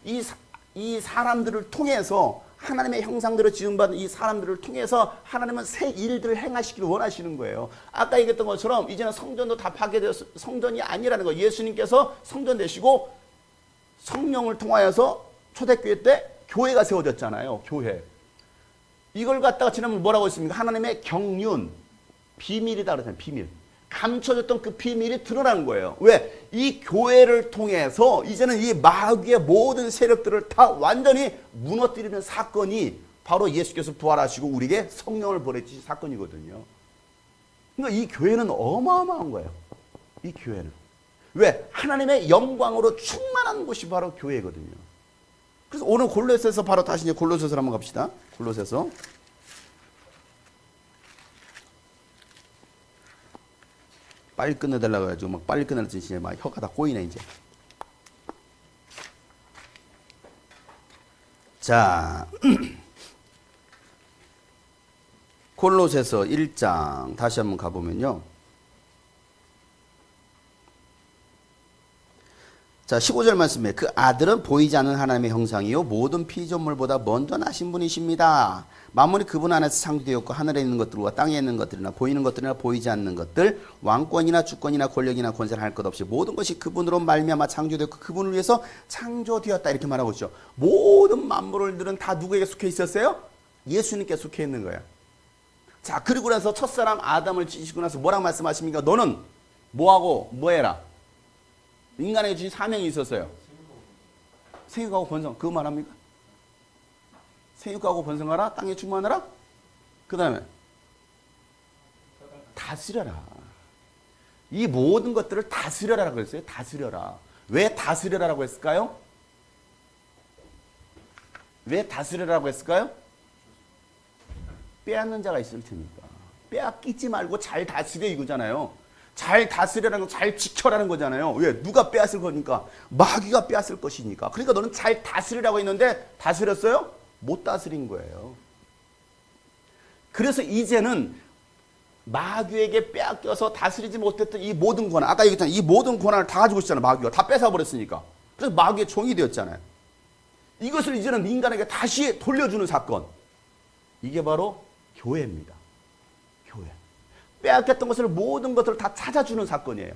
이 사람들을 통해서 하나님의 형상대로 지음받은 이 사람들을 통해서 하나님은 새 일들을 행하시기를 원하시는 거예요. 아까 얘기했던 것처럼 이제는 성전도 다 파괴되어서 성전이 아니라는 거예요. 예수님께서 성전 되시고 성령을 통하여서 초대교회 때 교회가 세워졌잖아요. 교회. 이걸 갖다가 지난번 뭐라고 했습니까? 하나님의 경륜, 비밀이다 그러잖아요. 비밀. 감춰졌던 그 비밀이 드러나는 거예요. 왜? 이 교회를 통해서 이제는 이 마귀의 모든 세력들을 다 완전히 무너뜨리는 사건이 바로 예수께서 부활하시고 우리에게 성령을 보내주신 사건이거든요. 그러니까 이 교회는 어마어마한 거예요. 이 교회는. 왜? 하나님의 영광으로 충만한 곳이 바로 교회거든요. 그래서 오늘 골로새서 바로 다시 이제 골로새서로 한번 갑시다. 골로새서. 빨리 끝내달라고 해가지고 막 빨리 끝내려고 이제 막 혀가 다 꼬이네 이제. 자, 골로새서 1장 다시 한번 가보면요. 자, 15절 말씀에 그 아들은 보이지 않는 하나님의 형상이요 모든 피조물보다 먼저 나신 분이십니다. 만물이 그분 안에서 창조되었고 하늘에 있는 것들과 땅에 있는 것들이나 보이는 것들이나 보이지 않는 것들, 왕권이나 주권이나 권력이나 권세를 할 것 없이 모든 것이 그분으로 말미암아 창조되었고 그분을 위해서 창조되었다 이렇게 말하고 있죠. 모든 만물들은 다 누구에게 속해 있었어요? 예수님께 속해 있는 거예요. 자, 그리고 나서 첫사람 아담을 지시고 나서 뭐라고 말씀하십니까? 너는 뭐하고 뭐해라? 인간에게 주신 사명이 있었어요. 생육하고 번성. 그거 말합니까? 생육하고 번성하라. 땅에 충만하라. 그 다음에 다스려라. 이 모든 것들을 다스려라라고 했어요. 다스려라. 왜 다스려라라고 했을까요? 왜 다스려라고 했을까요? 빼앗는 자가 있을 테니까. 빼앗기지 말고 잘 다스려 이거잖아요. 잘 다스려라는 거, 잘 지켜라는 거잖아요. 왜? 누가 빼앗을 거니까? 마귀가 빼앗을 것이니까. 그러니까 너는 잘 다스리라고 했는데 다스렸어요? 못 다스린 거예요. 그래서 이제는 마귀에게 빼앗겨서 다스리지 못했던 이 모든 권한, 아까 얘기했잖아요. 이 모든 권한을 다 가지고 있잖아요. 마귀가 다 뺏어버렸으니까. 그래서 마귀의 종이 되었잖아요. 이것을 이제는 인간에게 다시 돌려주는 사건. 이게 바로 교회입니다. 교회. 빼앗겼던 것을 모든 것들을 다 찾아주는 사건이에요.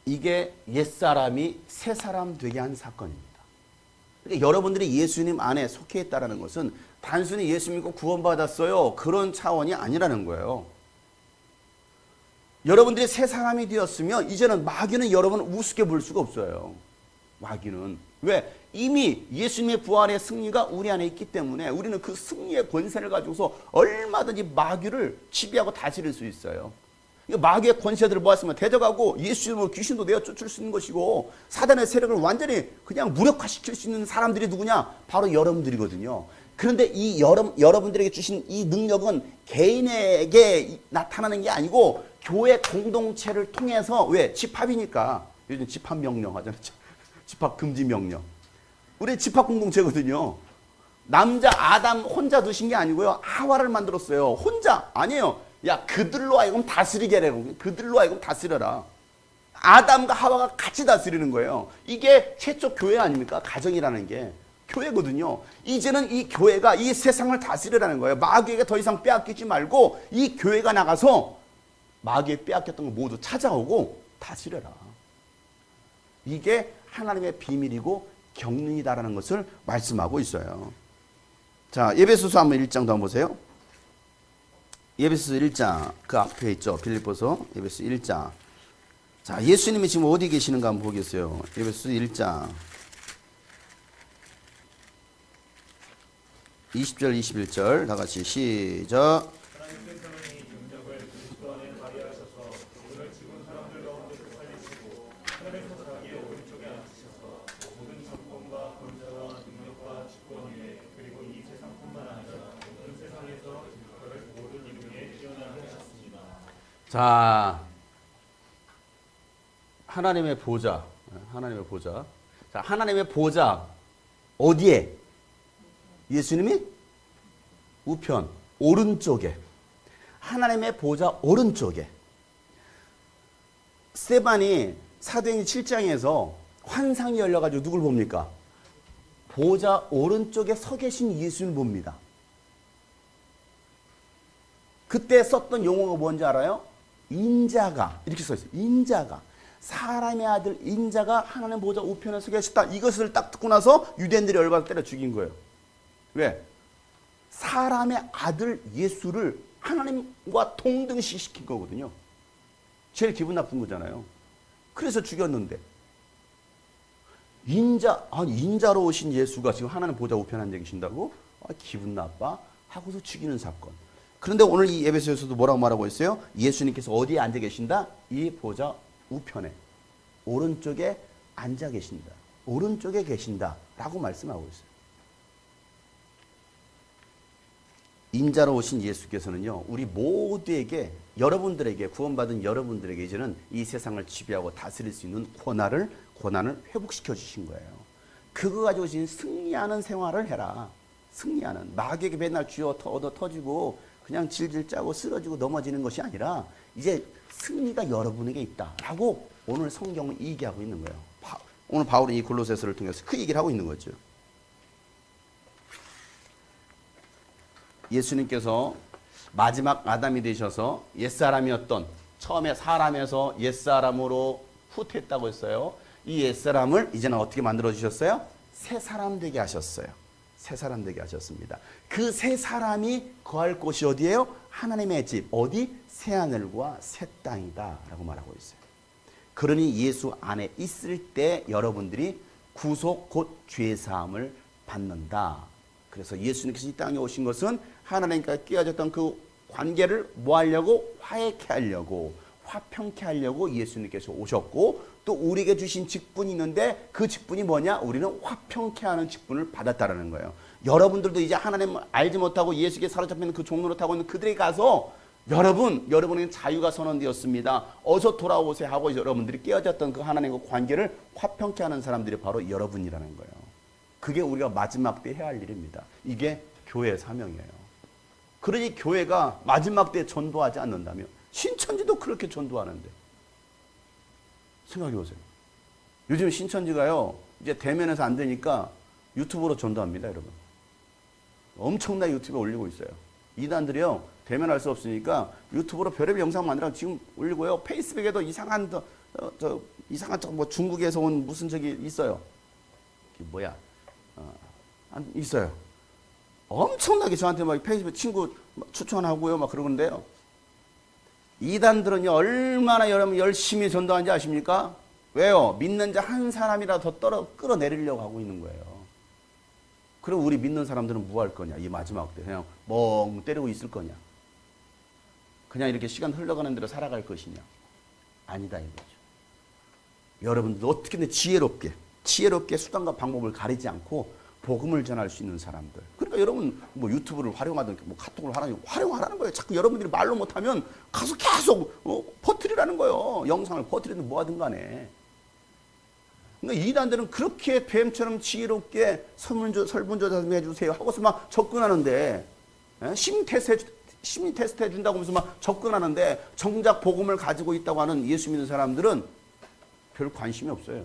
이게 옛사람이 새사람 되게 한 사건입니다. 그러니까 여러분들이 예수님 안에 속해 있다는 것은 단순히 예수 믿고 구원받았어요. 그런 차원이 아니라는 거예요. 여러분들이 새 사람이 되었으면 이제는 마귀는 여러분을 우습게 볼 수가 없어요. 마귀는. 왜? 이미 예수님의 부활의 승리가 우리 안에 있기 때문에 우리는 그 승리의 권세를 가지고서 얼마든지 마귀를 지배하고 다스릴 수 있어요. 마귀의 권세들을 모았으면 대적하고 예수님으로 귀신도 내어 쫓을 수 있는 것이고 사단의 세력을 완전히 그냥 무력화시킬 수 있는 사람들이 누구냐? 바로 여러분들이거든요. 그런데 이 여러분들에게 주신 이 능력은 개인에게 나타나는 게 아니고 교회 공동체를 통해서, 왜? 집합이니까. 요즘 집합 명령 하잖아요. 집합 금지 명령. 우리 집합 공동체거든요. 남자 아담 혼자 두신 게 아니고요. 하와를 만들었어요. 혼자 아니에요. 야, 그들로 하여금 다스리게 하라고. 그들로 하여금 다스려라. 아담과 하와가 같이 다스리는 거예요. 이게 최초 교회 아닙니까? 가정이라는 게 교회거든요. 이제는 이 교회가 이 세상을 다스리라는 거예요. 마귀에게 더 이상 빼앗기지 말고 이 교회가 나가서 마귀에 빼앗겼던 거 모두 찾아오고 다스려라. 이게 하나님의 비밀이고 경륜이다라는 것을 말씀하고 있어요. 자, 에베소서 한번 1장 더 보세요. 에베소 1장 그 앞에 있죠. 빌립보서 에베소 1장. 자, 예수님이 지금 어디 계시는가 한번 보겠어요. 에베소 1장 20절 21절 다 같이 시작. 하나님께서는 이 능력을 그리스도 안에 발휘하셔서 오늘 죽은 사람들 가운데서 살리시고 하늘에서 자기의 오른쪽에 앉으셔서 모든 정권과 권세와 능력과 주권 위에 그리고 이 세상뿐만 아니라 모든 세상에서 그를 모든 이름에 뛰어나게 하셨습니다. 자, 하나님의 보좌. 하나님의 보좌. 자, 하나님의 보좌 어디에? 예수님이 우편 오른쪽에. 하나님의 보좌 오른쪽에. 스테반이 사도행전 7장에서 환상이 열려가지고 누굴 봅니까? 보좌 오른쪽에 서 계신 예수님을 봅니다. 그때 썼던 용어가 뭔지 알아요? 인자가. 이렇게 써 있어요. 인자가. 사람의 아들 인자가 하나님 보좌 우편에 서 계셨다. 이것을 딱 듣고 나서 유대인들이 열받아 때려 죽인 거예요. 왜? 사람의 아들 예수를 하나님과 동등시 시킨 거거든요. 제일 기분 나쁜 거잖아요. 그래서 죽였는데 인자로 오신 예수가 지금 하나님 보좌 우편에 앉아 계신다고? 기분 나빠? 하고서 죽이는 사건. 그런데 오늘 이 에베소에서도 뭐라고 말하고 있어요? 예수님께서 어디에 앉아 계신다? 이 보좌 우편에 오른쪽에 앉아 계신다. 오른쪽에 계신다 라고 말씀하고 있어요. 인자로 오신 예수께서는요, 우리 모두에게, 여러분들에게, 구원받은 여러분들에게 이제는 이 세상을 지배하고 다스릴 수 있는 권한을 회복시켜 주신 거예요. 그거 가지고 지금 승리하는 생활을 해라. 승리하는. 마귀에게 맨날 쥐어 얻어 터지고 그냥 질질 짜고 쓰러지고 넘어지는 것이 아니라 이제 승리가 여러분에게 있다라고 오늘 성경은 얘기하고 있는 거예요. 오늘 바울은 이 골로새서를 통해서 그 얘기를 하고 있는 거죠. 예수님께서 마지막 아담이 되셔서 옛사람이었던, 처음에 사람에서 옛사람으로 후퇴했다고 했어요. 이 옛사람을 이제는 어떻게 만들어 주셨어요? 새 사람 되게 하셨어요. 새 사람 되게 하셨습니다. 그 새 사람이 거할 곳이 어디예요? 하나님의 집. 어디? 새 하늘과 새 땅이다 라고 말하고 있어요. 그러니 예수 안에 있을 때 여러분들이 구속 곧 죄사함을 받는다. 그래서 예수님께서 이 땅에 오신 것은 하나님과 끼어졌던 그 관계를 뭐 하려고? 화해케 하려고, 화평케 하려고 예수님께서 오셨고, 또 우리에게 주신 직분이 있는데 그 직분이 뭐냐? 우리는 화평케 하는 직분을 받았다라는 거예요. 여러분들도 이제 하나님을 알지 못하고 예수께 사로잡히는 그 종로를 타고 있는 그들에게 가서 여러분에게 자유가 선언되었습니다. 어서 돌아오세요 하고 여러분들이 깨어졌던 그 하나님과 관계를 화평케 하는 사람들이 바로 여러분이라는 거예요. 그게 우리가 마지막 때 해야 할 일입니다. 이게 교회의 사명이에요. 그러니 교회가 마지막 때 전도하지 않는다면 신천지도 그렇게 전도하는데 생각해 보세요. 요즘 신천지가요 이제 대면에서 안 되니까 유튜브로 전도합니다, 여러분. 엄청나게 유튜브에 올리고 있어요. 이단들이요 대면할 수 없으니까 유튜브로 별의별 영상 만들어 지금 올리고요. 페이스북에도 이상한 뭐 중국에서 온 무슨 적이 있어요. 뭐야? 있어요. 엄청나게 저한테 막 페이스북 친구 추천하고요, 막 그러는데요. 이단들은요, 얼마나 여러분 열심히 전도하는지 아십니까? 왜요? 믿는 자 한 사람이라도 더 끌어내리려고 하고 있는 거예요. 그럼 우리 믿는 사람들은 뭐 할 거냐? 이 마지막 때 그냥 멍 때리고 있을 거냐? 그냥 이렇게 시간 흘러가는 대로 살아갈 것이냐? 아니다 이거죠. 여러분들 어떻게든 지혜롭게 수단과 방법을 가리지 않고 복음을 전할 수 있는 사람들. 그러니까 여러분 뭐 유튜브를 활용하든 뭐 카톡을 활용하라는 거예요. 자꾸 여러분들이 말로 못하면 가서 계속 퍼뜨리라는 거예요. 영상을 퍼뜨리든 뭐하든 간에. 그러니까 이단들은 그렇게 뱀처럼 지혜롭게 설문조사 좀 해주세요 하고서 막 접근하는데 심리 테스트 해준다고 하면서 막 접근하는데 정작 복음을 가지고 있다고 하는 예수 믿는 사람들은 별 관심이 없어요.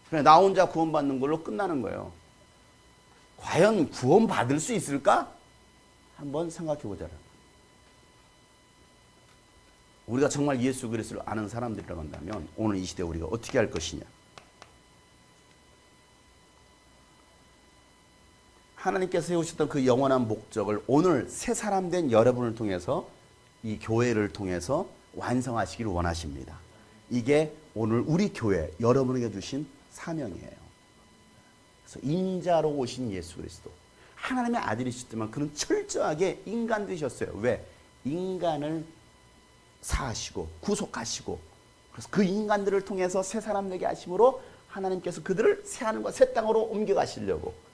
그냥 나 혼자 구원받는 걸로 끝나는 거예요. 과연 구원받을 수 있을까? 한번 생각해 보자라. 우리가 정말 예수 그리스도를 아는 사람들이라고 한다면 오늘 이 시대에 우리가 어떻게 할 것이냐? 하나님께서 세우셨던 그 영원한 목적을 오늘 새 사람 된 여러분을 통해서 이 교회를 통해서 완성하시기를 원하십니다. 이게 오늘 우리 교회 여러분에게 주신 사명이에요. 그래서 인자로 오신 예수 그리스도. 하나님의 아들이셨지만 그는 철저하게 인간 되셨어요. 왜? 인간을 사하시고 구속하시고 그래서 그 인간들을 통해서 새 사람 되게 하심으로 하나님께서 그들을 새 하늘과 새 땅으로 옮겨가시려고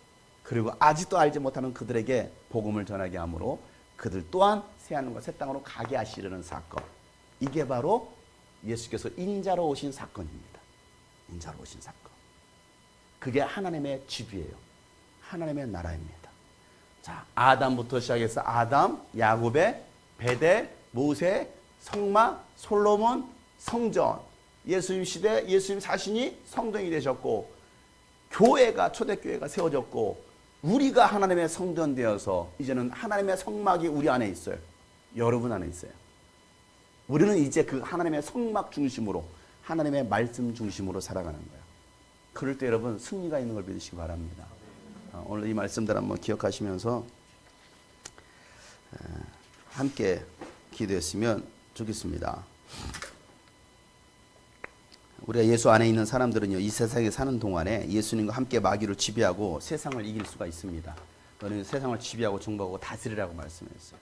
그리고 아직도 알지 못하는 그들에게 복음을 전하게 함으로 그들 또한 새 하늘과 새 땅으로 가게 하시려는 사건. 이게 바로 예수께서 인자로 오신 사건입니다. 인자로 오신 사건. 그게 하나님의 지위예요. 하나님의 나라입니다. 자, 아담부터 시작해서 아담, 야곱의 베델, 모세, 성막, 솔로몬, 성전, 예수님 시대, 예수님 자신이 성전이 되셨고 교회가 초대교회가 세워졌고 우리가 하나님의 성전 되어서 이제는 하나님의 성막이 우리 안에 있어요. 여러분 안에 있어요. 우리는 이제 그 하나님의 성막 중심으로 하나님의 말씀 중심으로 살아가는 거예요. 그럴 때 여러분 승리가 있는 걸 믿으시기 바랍니다. 오늘 이 말씀들 한번 기억하시면서 함께 기도했으면 좋겠습니다. 우리가 예수 안에 있는 사람들은요, 이 세상에 사는 동안에 예수님과 함께 마귀를 지배하고 세상을 이길 수가 있습니다. 너는 세상을 지배하고 정복하고 다스리라고 말씀했어요.